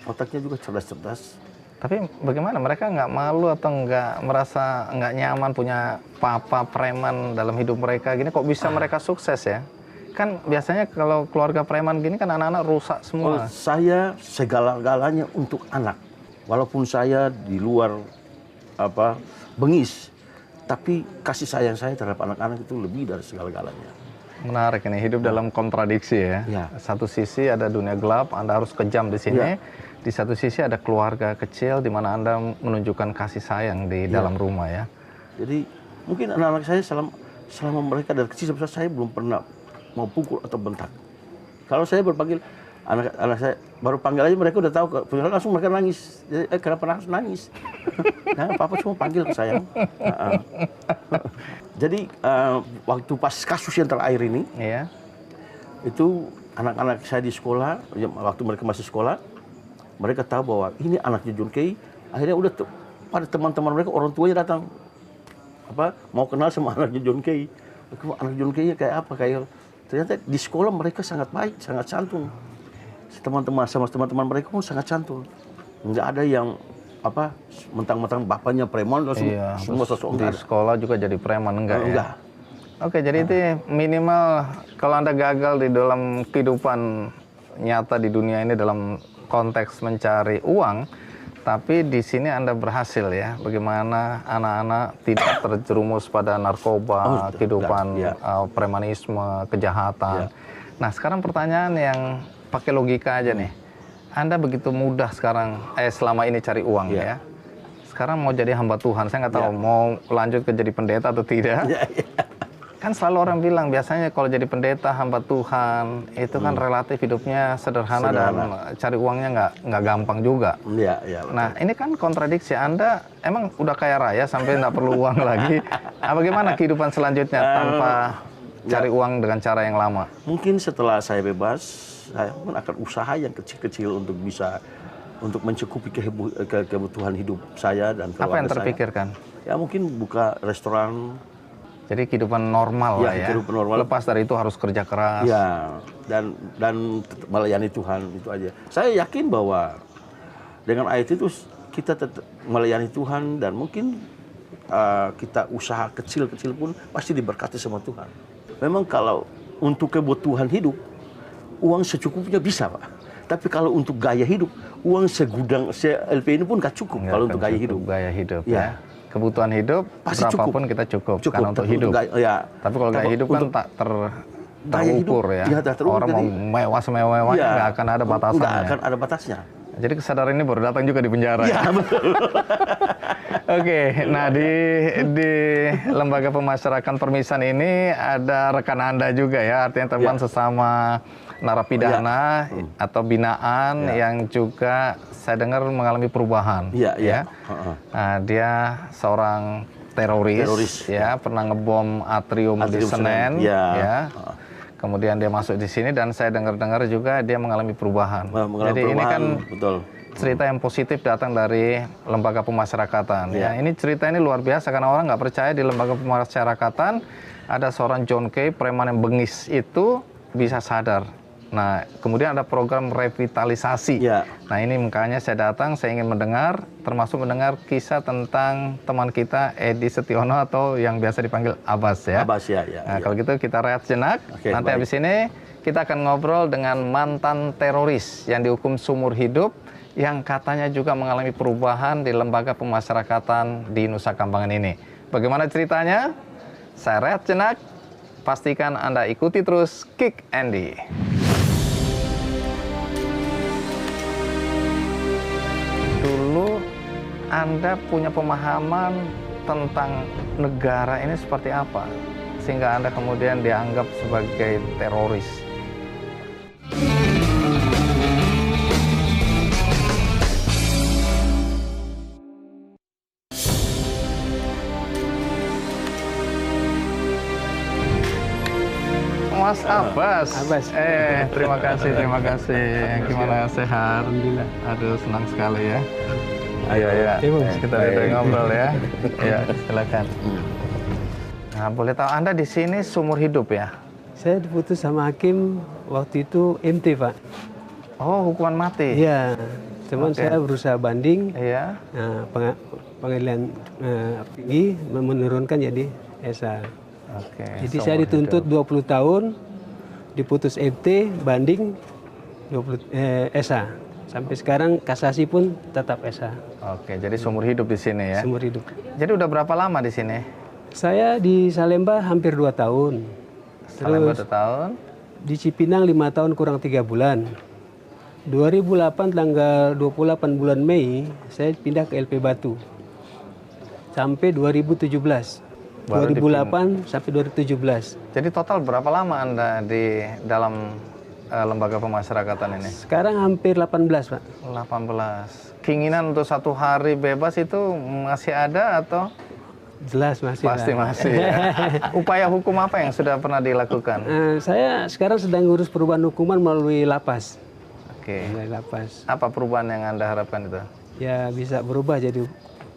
otaknya juga cerdas-cerdas. Tapi bagaimana, mereka nggak malu atau nggak merasa nggak nyaman punya papa preman dalam hidup mereka gini? Kok bisa mereka sukses ya? Kan biasanya kalau keluarga preman gini kan anak-anak rusak semua. Saya segala-galanya untuk anak. Walaupun saya di luar bengis, tapi kasih sayang saya terhadap anak-anak itu lebih dari segala-galanya. Menarik ini, hidup dalam kontradiksi ya. Satu sisi ada dunia gelap, Anda harus kejam di sini. Di satu sisi ada keluarga kecil di mana Anda menunjukkan kasih sayang di dalam rumah ya. Jadi mungkin anak-anak saya selama mereka dari kecil sampai saya belum pernah mau pukul atau bentak. Kalau saya berpanggil anak saya baru panggil aja mereka udah tahu, langsung mereka nangis. Jadi, kenapa harus nangis? Nah, papa cuma panggil ke saya. Jadi waktu pas kasus yang terakhir ini, itu anak-anak saya di sekolah, waktu mereka masih sekolah, mereka tahu bahwa ini anaknya John Kay. Akhirnya udah pada teman-teman mereka, orang tuanya datang mau kenal sama anaknya John Kay. Anak John Kay kayak apa? Ternyata di sekolah mereka sangat baik, sangat santun. Teman-teman mereka pun sangat santun. Nggak ada yang mentang-mentang bapaknya preman, semua sosok di sekolah juga jadi preman, enggak ya? Oke, jadi itu minimal kalau Anda gagal di dalam kehidupan nyata di dunia ini dalam konteks mencari uang, tapi di sini Anda berhasil ya. Bagaimana anak-anak tidak terjerumus pada narkoba, kehidupan premanisme, kejahatan. Nah, sekarang pertanyaan yang pakai logika aja nih. Anda begitu mudah sekarang, selama ini cari uang ya. Sekarang mau jadi hamba Tuhan, saya nggak tahu mau lanjut ke jadi pendeta atau tidak. Kan selalu orang bilang biasanya kalau jadi pendeta hamba Tuhan itu kan relatif hidupnya sederhana dan cari uangnya nggak gampang juga. Nah, ini kan kontradiksi. Anda emang udah kaya raya sampai nggak perlu uang lagi. Bagaimana kehidupan selanjutnya tanpa cari uang dengan cara yang lama? Mungkin setelah saya bebas, saya pun akan usaha yang kecil-kecil untuk mencukupi kebutuhan hidup saya dan keluarga saya. Apa yang terpikirkan? Ya mungkin buka restoran. Jadi kehidupan normal lah ya. Kehidupan normal. Lepas dari itu harus kerja keras. Ya, dan melayani Tuhan, itu aja. Saya yakin bahwa dengan ayat itu kita tetap melayani Tuhan, dan mungkin kita usaha kecil-kecil pun pasti diberkati sama Tuhan. Memang kalau untuk kebutuhan hidup, uang secukupnya bisa, Pak. Tapi kalau untuk gaya hidup, uang segudang LP ini pun gak cukup kalau untuk gaya hidup. Gaya hidup ya. Kebutuhan hidup pasti berapapun kita cukup karena untuk hidup. Tapi kalau gaya hidup kan tak terukur ya. Orang mau mewah semewah-mewahnya nggak akan ada batasannya. Nggak akan ada batasnya. Jadi kesadaran ini baru datang juga di penjara. Iya, betul. Oke, nah di Lembaga Pemasyarakatan Permisan ini ada rekan Anda juga ya, artinya teman sesama narapidana atau binaan yang juga saya dengar mengalami perubahan. Nah, dia seorang teroris ya, pernah ngebom atrium di Senen ya. Kemudian dia masuk di sini dan saya dengar-dengar juga dia mengalami perubahan. Jadi ini kan cerita yang positif datang dari lembaga pemasyarakatan. Ya, ini cerita ini luar biasa karena orang nggak percaya di lembaga pemasyarakatan ada seorang John Kay, preman yang bengis itu bisa sadar. Nah, kemudian ada program revitalisasi. Nah, ini makanya saya datang, saya ingin mendengar, termasuk mendengar kisah tentang teman kita Edi Setiono atau yang biasa dipanggil Abbas ya. Abbas ya. Nah, kalau gitu kita rehat sejenak. Nanti habis ini kita akan ngobrol dengan mantan teroris yang dihukum seumur hidup, yang katanya juga mengalami perubahan di lembaga pemasyarakatan di Nusa Kambangan ini. Bagaimana ceritanya? Saya rehat sejenak. Pastikan Anda ikuti terus Kick Andy. Anda punya pemahaman tentang negara ini seperti apa sehingga Anda kemudian dianggap sebagai teroris? Mas Abbas. Terima kasih, terima kasih. Gimana, sehat? Alhamdulillah. Aduh, senang sekali ya. Ayo ya, kita ngobrol ya. Ya, silakan. Nah, boleh tahu Anda di sini seumur hidup ya? Saya diputus sama hakim waktu itu MT, Pak. Oh, hukuman mati? Iya, cuman saya berusaha banding. Iya. Nah, pengadilan tinggi menurunkan jadi ESA. Oke. Jadi saya dituntut 20 tahun, diputus MT, banding 20 ESA. Sampai sekarang kasasi pun tetap ESA. Oke, jadi seumur hidup di sini ya? Seumur hidup. Jadi udah berapa lama di sini? Saya di Salemba hampir 2 tahun. Salemba 2 Terus tahun? di Cipinang 5 tahun kurang 3 bulan. 2008 tanggal 28 bulan Mei saya pindah ke LP Batu. Sampai 2017. Baru 2008 sampai 2017. Jadi total berapa lama Anda di dalam lembaga pemasyarakatan ini? Sekarang hampir 18, Pak. 18. Keinginan untuk satu hari bebas itu masih ada atau? Jelas masih. Pasti lah. masih ya. Upaya hukum apa yang sudah pernah dilakukan? Saya sekarang sedang ngurus perubahan hukuman melalui lapas. Oke. Melalui lapas. Apa perubahan yang Anda harapkan itu? Ya bisa berubah jadi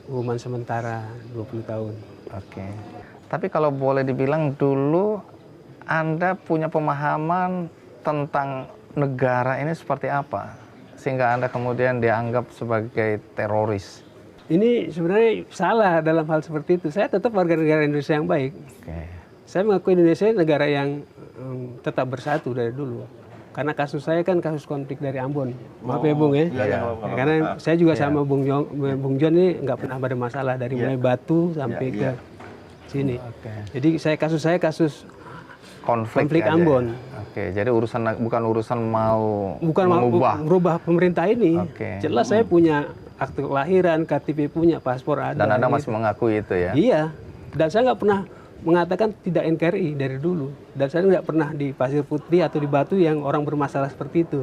hukuman sementara 20 tahun. Oke. Tapi kalau boleh dibilang dulu Anda punya pemahaman tentang negara ini seperti apa sehingga Anda kemudian dianggap sebagai teroris? Ini sebenarnya salah dalam hal seperti itu. Saya tetap warga negara Indonesia yang baik. Oke. Saya mengakui Indonesia negara yang tetap bersatu dari dulu. Karena kasus saya kan kasus konflik dari Ambon. Maaf ya Bung ya. Karena saya juga sama Bung John ini nggak pernah ada masalah dari mulai Batu sampai ke sini. Jadi kasus saya kasus konflik aja. Ambon. Oke, jadi bukan urusan mau bukan merubah pemerintah ini. Jelas saya punya akte kelahiran, KTP punya, paspor ada. Dan Anda masih mengakui itu ya? Iya. Dan saya nggak pernah mengatakan tidak NKRI dari dulu. Dan saya nggak pernah di Pasir Putih atau di Batu yang orang bermasalah seperti itu.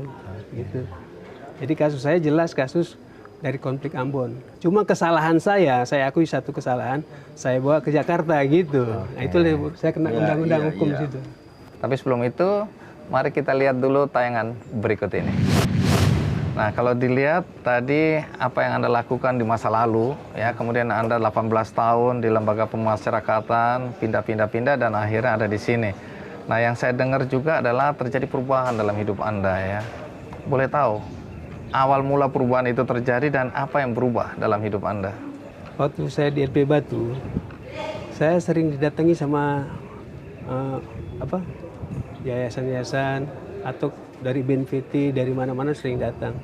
Gitu. Jadi kasus saya jelas kasus dari konflik Ambon. Cuma kesalahan saya akui satu kesalahan, saya bawa ke Jakarta gitu. Nah itu saya kena undang-undang hukum situ. Tapi sebelum itu, mari kita lihat dulu tayangan berikut ini. Nah, kalau dilihat tadi apa yang Anda lakukan di masa lalu, ya, kemudian Anda 18 tahun di lembaga pemasyarakatan, pindah-pindah dan akhirnya ada di sini. Nah, yang saya dengar juga adalah terjadi perubahan dalam hidup Anda ya. Boleh tahu awal mula perubahan itu terjadi dan apa yang berubah dalam hidup Anda? Waktu saya di LP Batu, saya sering didatangi sama yayasan-yayasan atau dari BNPT, dari mana-mana sering datang.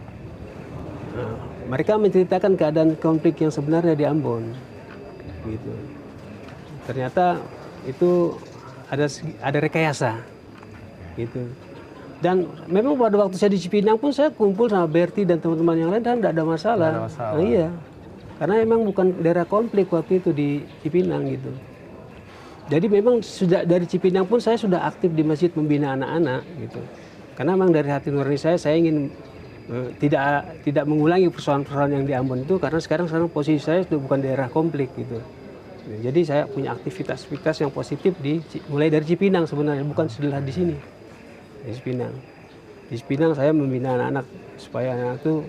Mereka menceritakan keadaan konflik yang sebenarnya di Ambon, gitu. Ternyata itu ada rekayasa, gitu. Dan memang pada waktu saya di Cipinang pun saya kumpul sama Berti dan teman-teman yang lain dan tidak ada masalah. Nah, iya, karena memang bukan daerah konflik waktu itu di Cipinang gitu. Jadi memang sudah dari Cipinang pun saya sudah aktif di masjid membina anak-anak gitu. Karena memang dari hati nurani saya ingin tidak mengulangi persoalan-persoalan yang di Ambon itu karena sekarang posisi saya sudah bukan daerah konflik gitu. Jadi saya punya aktivitas yang positif mulai dari Cipinang sebenarnya, bukan setelah di sini. Di Cipinang saya membina anak-anak supaya anak itu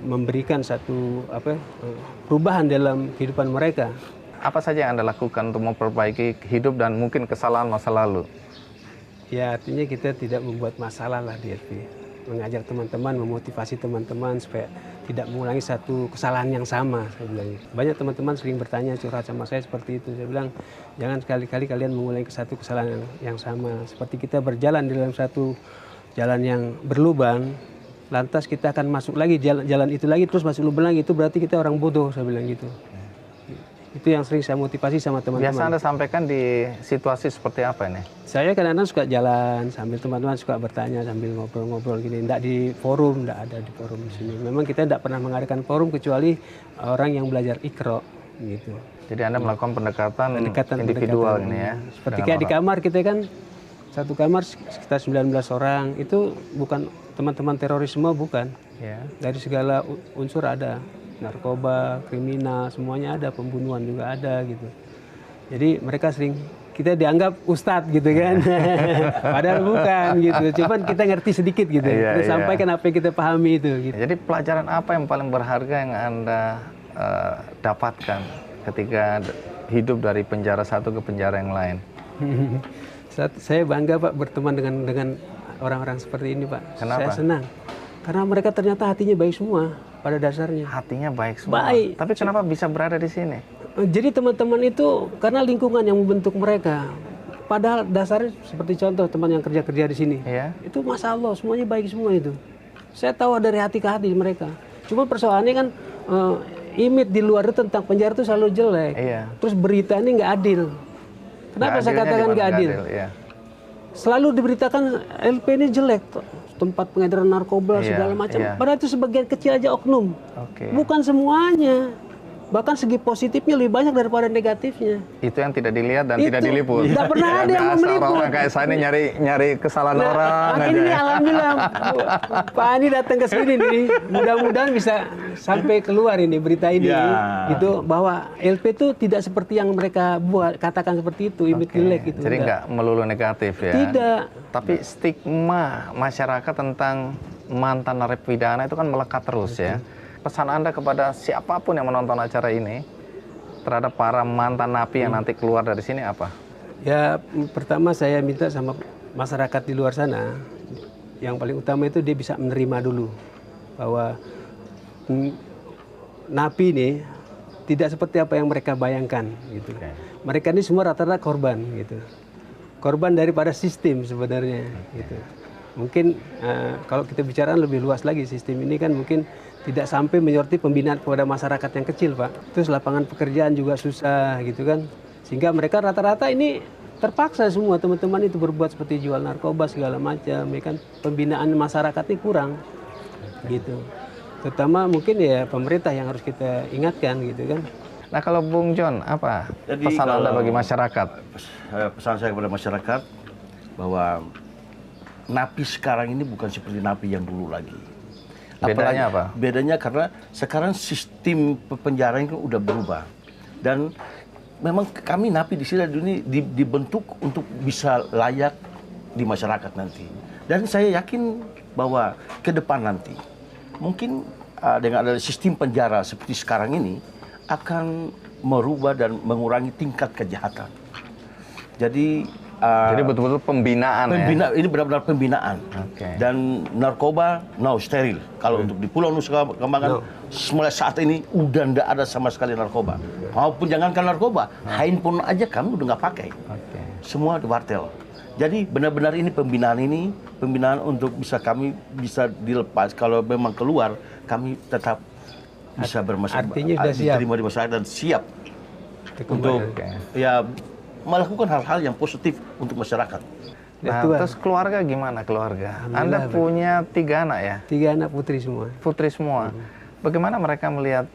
memberikan satu perubahan dalam kehidupan mereka. Apa saja yang Anda lakukan untuk memperbaiki hidup dan mungkin kesalahan masa lalu? Ya artinya kita tidak membuat masalah lah di LP. Mengajak teman-teman, memotivasi teman-teman supaya tidak mengulangi satu kesalahan yang sama. Saya bilang. Banyak teman-teman sering bertanya curhat sama saya seperti itu. Saya bilang jangan sekali-kali kalian mengulangi satu kesalahan yang sama. Seperti kita berjalan di dalam satu jalan yang berlubang, lantas kita akan masuk lagi jalan itu lagi terus masuk lubang lagi, itu berarti kita orang bodoh. Saya bilang gitu. Itu yang sering saya motivasi sama teman-teman. Biasa Anda sampaikan di situasi seperti apa ini? Saya kadang-kadang suka jalan sambil teman-teman suka bertanya sambil ngobrol-ngobrol gini. Nggak di forum, nggak ada di forum di sini. Memang kita nggak pernah mengadakan forum kecuali orang yang belajar Iqra gitu. Jadi Anda melakukan pendekatan individual ini ya? Seperti kayak di kamar kita kan, satu kamar sekitar 19 orang. Itu bukan teman-teman terorisme, bukan. Ya. Dari segala unsur ada. Narkoba, kriminal, semuanya ada, pembunuhan juga ada gitu. Jadi mereka sering, kita dianggap ustadz gitu kan. Padahal bukan gitu. Cuman kita ngerti sedikit gitu. Iya, Kita sampaikan apa yang kita pahami itu gitu. Jadi pelajaran apa yang paling berharga yang Anda dapatkan ketika hidup dari penjara satu ke penjara yang lain? Saya bangga Pak berteman dengan orang-orang seperti ini Pak. Kenapa? Saya senang. Karena mereka ternyata hatinya baik semua pada dasarnya. Hatinya baik semua. Baik. Tapi kenapa bisa berada di sini? Jadi teman-teman itu karena lingkungan yang membentuk mereka. Padahal dasarnya seperti contoh teman yang kerja-kerja di sini. Iya. Itu Masya Allah semuanya baik semua itu. Saya tahu dari hati ke hati mereka. Cuma persoalannya kan image di luar itu tentang penjara itu selalu jelek. Iya. Terus berita ini nggak adil. Kenapa saya katakan nggak adil? Iya. Selalu diberitakan LP ini jelek, tempat pengedaran narkoba Iya, segala macam. iya. Padahal itu sebagian kecil aja oknum. Oke. Bukan semuanya. Bahkan segi positifnya lebih banyak daripada negatifnya. Itu yang tidak dilihat dan Itu. tidak diliput. Nggak pernah ada yang Biasa meliput. orang kayak saya ini nyari kesalahan orang Nah, aja. ini alhamdulillah Pak Ani datang ke sini nih. Mudah-mudahan bisa sampai keluar ini berita ini, Ya. gitu bahwa LP itu tidak seperti yang mereka buat katakan seperti itu, image Oke, jelek gitu. Jadi nggak melulu negatif ya? Tidak. Tapi stigma masyarakat tentang mantan narapidana itu kan melekat terus ya. Pesan Anda kepada siapapun yang menonton acara ini terhadap para mantan napi yang nanti keluar dari sini apa? Ya, pertama saya minta sama masyarakat di luar sana, yang paling utama itu dia bisa menerima dulu bahwa napi ini tidak seperti apa yang mereka bayangkan gitu. Mereka ini semua rata-rata korban gitu. Korban daripada sistem sebenarnya gitu. Mungkin kalau kita bicara lebih luas lagi, sistem ini kan mungkin tidak sampai menyorti pembinaan kepada masyarakat yang kecil, Pak. Terus lapangan pekerjaan juga susah gitu kan. Sehingga mereka rata-rata ini terpaksa semua teman-teman itu berbuat seperti jual narkoba segala macam, ya kan. Pembinaan masyarakat ini kurang gitu. Terutama mungkin ya pemerintah yang harus kita ingatkan gitu kan. Nah kalau Bung John, apa Jadi pesan Anda kalau- bagi masyarakat? Pesan saya kepada masyarakat bahwa napi sekarang ini bukan seperti napi yang dulu lagi. Bedanya apa? Bedanya karena sekarang sistem penjara ini udah berubah. Dan memang kami napi di sini dibentuk untuk bisa layak di masyarakat nanti. Dan saya yakin bahwa ke depan nanti mungkin dengan ada sistem penjara seperti sekarang ini akan merubah dan mengurangi tingkat kejahatan. Jadi betul-betul pembinaan ya? ini benar-benar pembinaan. Oke. Dan narkoba steril. Kalau untuk di Pulau Nusa Kambangan mulai saat ini udah nggak ada sama sekali narkoba. Maupun jangankan narkoba, handphone aja kami udah nggak pakai. Oke. Semua di wartel. Jadi benar-benar ini pembinaan untuk kami bisa dilepas. Kalau memang keluar, kami tetap bisa Artinya sudah siap. diterima di masyarakat dan siap Untuk ya melakukan hal-hal yang positif untuk masyarakat. Nah, terus keluarga gimana keluarga? Anda punya 3 anak ya? 3 anak putri semua. Putri semua. Bagaimana mereka melihat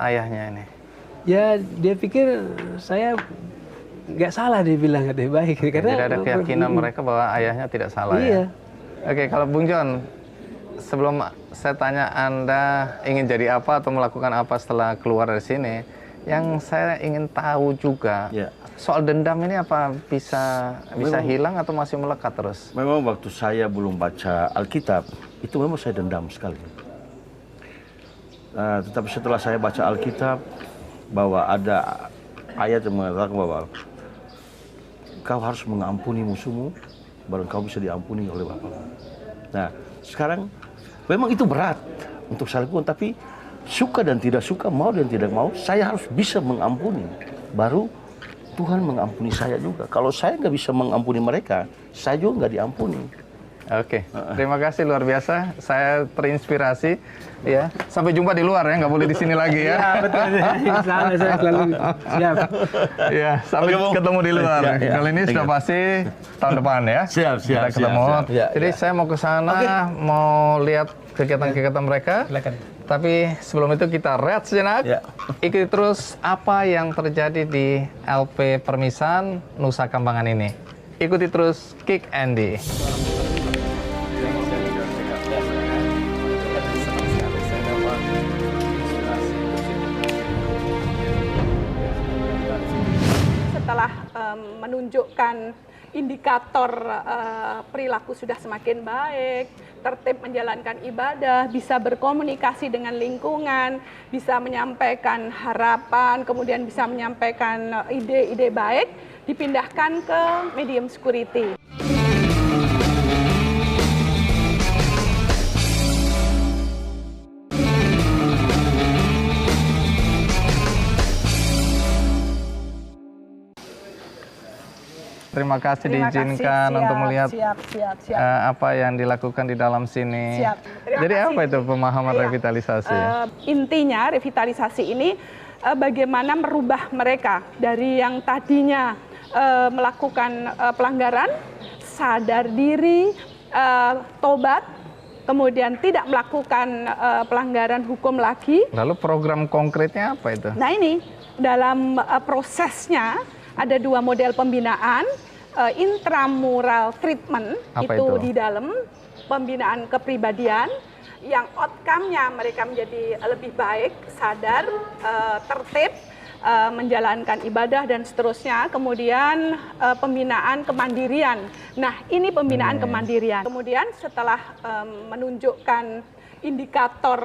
ayahnya ini? Ya dia pikir saya nggak salah, dia bilang katanya baik. Karena Jadi ada keyakinan mereka bahwa ayahnya tidak salah Iya. ya? Oke, kalau Bung John, sebelum saya tanya Anda ingin jadi apa atau melakukan apa setelah keluar dari sini, yang saya ingin tahu juga, Ya. soal dendam ini apa bisa hilang atau masih melekat terus? Memang waktu saya belum baca Alkitab, itu memang saya dendam sekali. Tetapi setelah saya baca Alkitab, bahwa ada ayat yang mengatakan bahwa kau harus mengampuni musuhmu, baru kau bisa diampuni oleh Bapa. Nah, sekarang memang itu berat untuk saya lakukan, tapi suka dan tidak suka, mau dan tidak mau, saya harus bisa mengampuni. Baru Tuhan mengampuni saya juga. Kalau saya nggak bisa mengampuni mereka, saya juga nggak diampuni. Oke, terima kasih luar biasa. Saya terinspirasi. Ya, sampai jumpa di luar ya, nggak boleh di sini lagi ya. Ya, betul. Insya Allah saya selalu siap. Ya, sampai ketemu di luar. Kali ini sudah pasti tahun depan ya. Siap, Kita ketemu. Jadi saya mau ke sana, mau lihat kegiatan-kegiatan mereka. Silakan. Tapi sebelum itu kita rehat sejenak. Ya. Ikuti terus apa yang terjadi di LP Permisan Nusa Kambangan ini. Ikuti terus Kick Andy. Setelah menunjukkan indikator perilaku sudah semakin baik, tertib menjalankan ibadah, bisa berkomunikasi dengan lingkungan, bisa menyampaikan harapan, kemudian bisa menyampaikan ide-ide baik, dipindahkan ke medium security. Terima kasih Terima diizinkan kasih. untuk melihat Siap. apa yang dilakukan di dalam sini. Siap. Terima Jadi kasih. apa itu pemahaman Iya. revitalisasi? Intinya revitalisasi ini bagaimana merubah mereka dari yang tadinya melakukan pelanggaran, sadar diri, tobat, kemudian tidak melakukan pelanggaran hukum lagi. Lalu program konkretnya apa itu? Nah ini dalam prosesnya ada 2 model pembinaan, intramural treatment. Apa itu itu? di dalam pembinaan kepribadian yang outcome-nya mereka menjadi lebih baik, sadar, tertib, menjalankan ibadah dan seterusnya. Kemudian pembinaan kemandirian. Nah, ini pembinaan kemandirian. Kemudian setelah menunjukkan indikator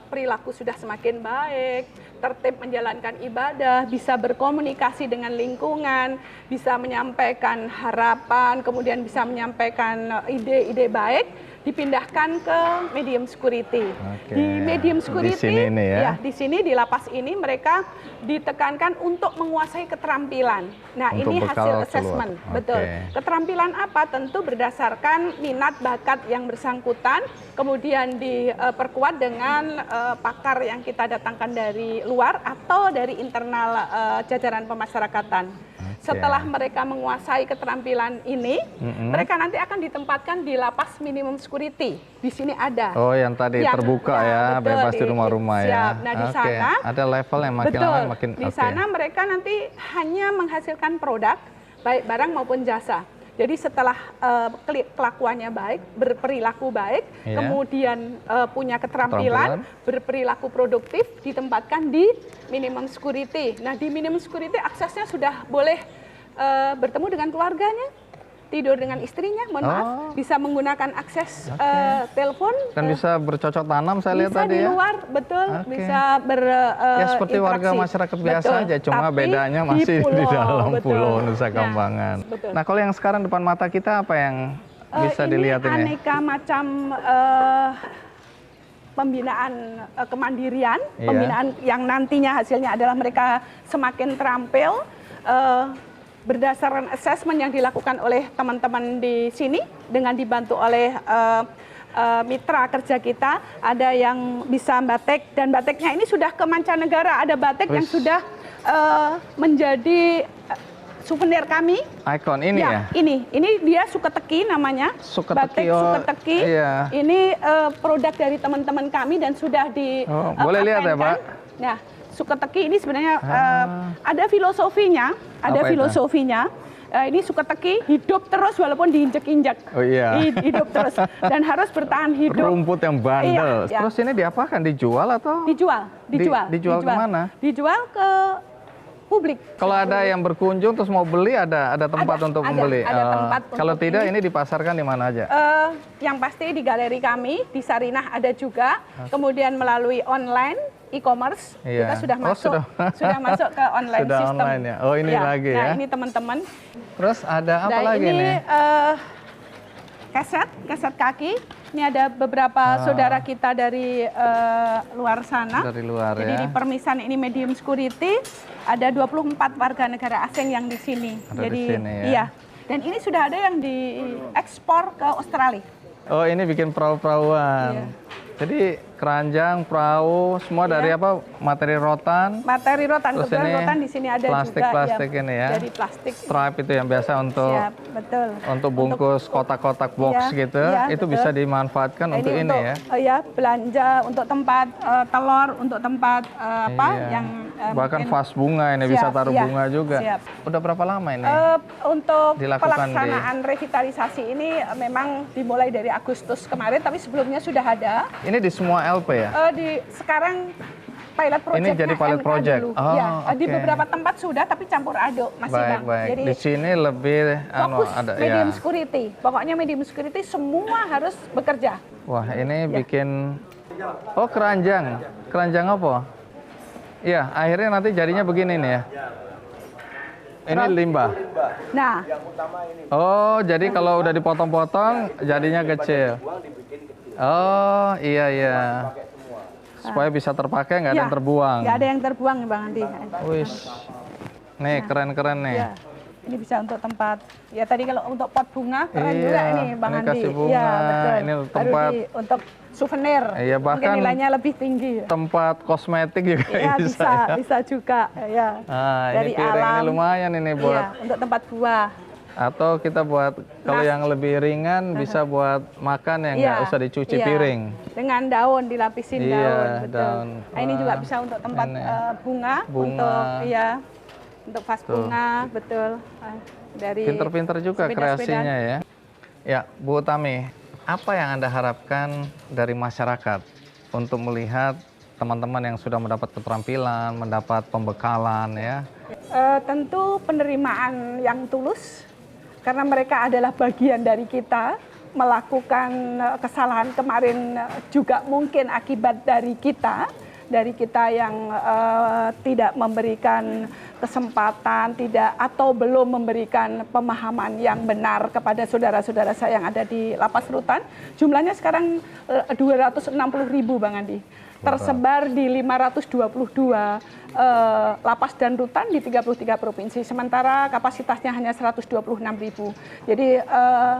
perilaku sudah semakin baik, tertib menjalankan ibadah, bisa berkomunikasi dengan lingkungan, bisa menyampaikan harapan, kemudian bisa menyampaikan ide-ide baik, dipindahkan ke medium security. Oke. Di medium security, Di sini ini ya? di sini di lapas ini mereka ditekankan untuk menguasai keterampilan. Nah, Untuk ini bekal hasil keluar. assessment, Oke. betul. Keterampilan apa? Tentu berdasarkan minat bakat yang bersangkutan, kemudian diperkuat dengan pakar yang kita datangkan dari luar atau dari internal jajaran pemasyarakatan. Setelah mereka menguasai keterampilan ini, mereka nanti akan ditempatkan di lapas minimum security. Di sini ada. Oh, yang tadi terbuka ya, betul, bebas di rumah-rumah ya. siap. Nah, di Oke, sana ada level yang makin betul, lama makin di sana mereka nanti hanya menghasilkan produk, baik barang maupun jasa. Jadi setelah kelakuannya baik, berperilaku baik, Iya. kemudian punya keterampilan, berperilaku produktif, ditempatkan di minimum security. Nah, di minimum security aksesnya sudah boleh bertemu dengan keluarganya, tidur dengan istrinya, mohon maaf, bisa menggunakan akses telepon. Dan bisa bercocok tanam saya lihat Bisa tadi di ya. luar, betul, Oke. bisa Ya seperti warga masyarakat biasa aja, cuma bedanya masih di dalam pulau Nusa Kambangan. betul. Nah, kalau yang sekarang depan mata kita apa yang bisa dilihat ini? ini? Aneka macam pembinaan kemandirian, Iya. pembinaan yang nantinya hasilnya adalah mereka semakin terampil berdasarkan assessment yang dilakukan oleh teman-teman di sini dengan dibantu oleh mitra kerja kita. Ada yang bisa batik, dan batiknya ini sudah ke mancanegara. Ada batik yang sudah menjadi souvenir kami. Ikon ini ya? Ini dia Suketeki namanya. Suketeki, Batik oh, Suketeki. iya. Ini produk dari teman-teman kami dan sudah di boleh lihat ya, Pak? Nah, Suketeki ini sebenarnya ada filosofinya, Apa itu? Ini Suketeki hidup terus walaupun diinjek-injek. Oh iya. Hidup terus dan harus bertahan hidup. Rumput yang bandel. Iya. Terus ini diapakan? Dijual atau? Dijual. Dijual kemana? Dijual ke publik. Kalau ada yang berkunjung terus mau beli, ada tempat untuk membeli. Ada tempat untuk kalau tidak, ini. ini dipasarkan di mana aja? Yang pasti di galeri kami di Sarinah ada juga. Kemudian melalui online e-commerce Iya. kita sudah Oh, masuk sudah. masuk ke online Sudah system. online ya? Oh, ini lagi ya? Nah, ini teman-teman. Terus ada apa Dan lagi ini nih? keset kaki. Ini ada beberapa saudara kita dari luar sana. Dari luar Jadi ya? di Permisan ini medium security ada 24 warga negara asing yang di sini. Ada Jadi di sini ya? iya. Dan ini sudah ada yang diekspor ke Australia. Oh, ini bikin perahu-perahuan. Iya. Jadi keranjang, perahu, semua dari apa? Materi rotan. Materi rotan, Terus kebetulan ini rotan di sini ada plastik juga ini ya. dari plastik. Stripe itu yang biasa untuk Siap, betul. untuk bungkus kotak-kotak box Iya, gitu. iya, Itu betul. bisa dimanfaatkan Nah, untuk ini untuk, ya. Ya, belanja untuk tempat telur, untuk tempat apa Iya. yang bahkan mungkin- vas bunga ini bisa Siap, taruh iya, bunga juga. siap. Udah berapa lama ini? Untuk Dilakukan pelaksanaan revitalisasi ini memang dimulai dari Agustus kemarin, tapi sebelumnya sudah ada. Ini di semua LP ya? Sekarang pilot project. Ini jadi pilot project. Oh, Ya, di oke. beberapa tempat sudah, tapi campur aduk masih Baik, Bang. baik. Jadi Di sini lebih fokus ada medium ya. security. Pokoknya medium security semua harus bekerja. Wah, ini Ya. bikin oh keranjang. Keranjang apa? Iya, akhirnya nanti jadinya begini nih ya. Ini limbah. Nah, Oh, jadi kalau udah dipotong-potong jadinya kecil. Oh, iya iya. Supaya bisa terpakai, nggak ada ya, yang terbuang. nggak ada yang terbuang Bang Andi. Wih. Nih, keren-keren nih. Ya, ini bisa untuk tempat. Ya tadi kalau untuk pot bunga keren Iya, juga ini Bang ini Andi. kasih bunga, Iya, betul. ini Baru tempat- untuk souvenir. Iya, Mungkin bahkan nilainya lebih tinggi. Tempat kosmetik juga Ya, bisa. Ya. bisa juga ya. Ah, Dari ini piring alam. ini lumayan ini Iya, buat untuk tempat buah. atau kita buat kalau Nas. yang lebih ringan bisa buat makan yang nggak Iya, usah dicuci iya. piring. Dengan daun, dilapisin Iya, daun, betul. daun. Nah, ini juga Wah, bisa untuk tempat ini. bunga, Bunga. untuk ya, untuk vas Tuh. bunga, betul. Dari Pinter-pinter juga sepeda-sepedaan. kreasinya ya. Ya, Bu Utami, apa yang Anda harapkan dari masyarakat untuk melihat teman-teman yang sudah mendapat keterampilan, mendapat pembekalan ya? Tentu penerimaan yang tulus, karena mereka adalah bagian dari kita. Melakukan kesalahan kemarin juga mungkin akibat dari kita yang tidak memberikan kesempatan, atau belum memberikan pemahaman yang benar kepada saudara-saudara saya yang ada di lapas rutan. Jumlahnya sekarang 260.000 Bang Andi. Tersebar di 522 lapas dan rutan di 33 provinsi. Sementara kapasitasnya hanya 126.000. Jadi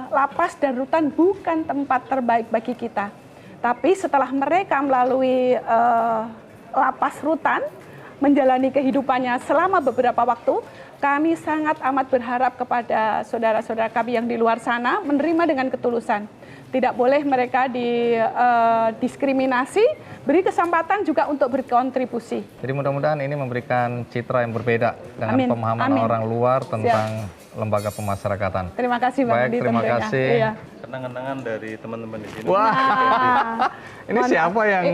lapas dan rutan bukan tempat terbaik bagi kita. Tapi setelah mereka melalui lapas rutan, menjalani kehidupannya selama beberapa waktu, kami sangat amat berharap kepada saudara-saudara kami yang di luar sana menerima dengan ketulusan. Tidak boleh mereka didiskriminasi, beri kesempatan juga untuk berkontribusi. Jadi mudah-mudahan ini memberikan citra yang berbeda dengan Amin. pemahaman Amin. orang luar tentang lembaga pemasyarakatan. Terima kasih Bang Baik, Andi terima tentunya. kasih. Iya. Kenang-kenangan dari teman-teman di sini. Wah, ini Mohon siapa maaf. yang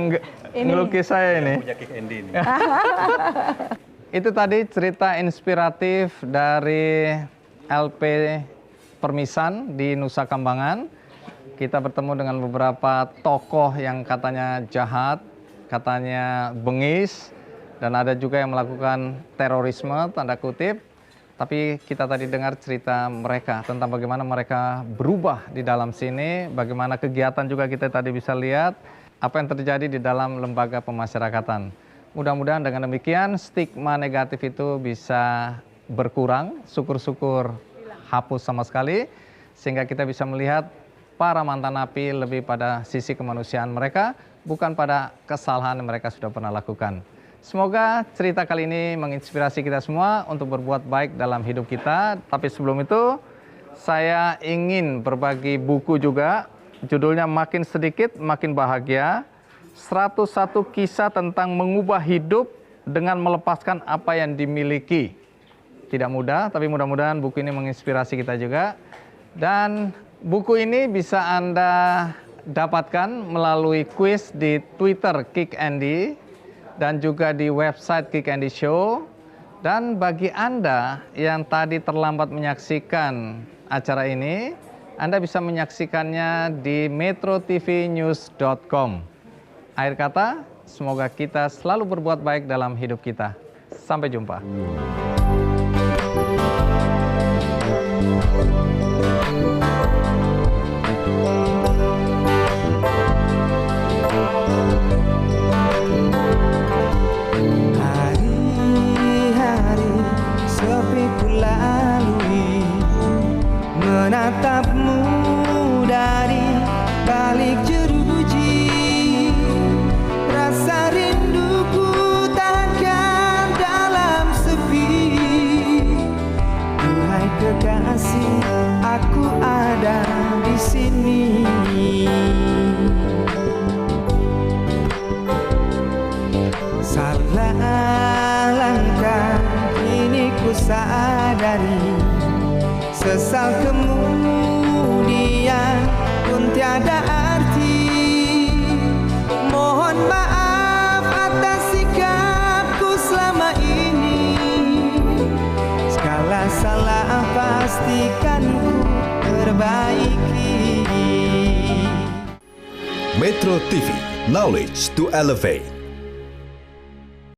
Ini. ngelukis saya ini? Punya Kick Andy ini. Itu tadi cerita inspiratif dari LP Permisan di Nusa Kambangan. Kita bertemu dengan beberapa tokoh yang katanya jahat, katanya bengis, dan ada juga yang melakukan terorisme, tanda kutip. Tapi kita tadi dengar cerita mereka tentang bagaimana mereka berubah di dalam sini, bagaimana kegiatan juga kita tadi bisa lihat, apa yang terjadi di dalam lembaga pemasyarakatan. Mudah-mudahan dengan demikian stigma negatif itu bisa berkurang, syukur-syukur hapus sama sekali, sehingga kita bisa melihat para mantan napi lebih pada sisi kemanusiaan mereka, bukan pada kesalahan yang mereka sudah pernah lakukan. Semoga cerita kali ini menginspirasi kita semua untuk berbuat baik dalam hidup kita. Tapi sebelum itu, saya ingin berbagi buku juga, judulnya Makin Sedikit Makin Bahagia, 101 kisah tentang mengubah hidup dengan melepaskan apa yang dimiliki. Tidak mudah, tapi mudah-mudahan buku ini menginspirasi kita juga. Dan buku ini bisa Anda dapatkan melalui kuis di Twitter Kick Andy dan juga di website Kick Andy Show. Dan bagi Anda yang tadi terlambat menyaksikan acara ini, Anda bisa menyaksikannya di metrotvnews.com. Akhir kata, semoga kita selalu berbuat baik dalam hidup kita. Sampai jumpa. Hari-hari sepi ku lalui, ku sadari, sesal kemudian pun tiada arti. Mohon maaf atas sikapku selama ini, segala salah pastikan ku perbaiki. Metro TV, knowledge to elevate.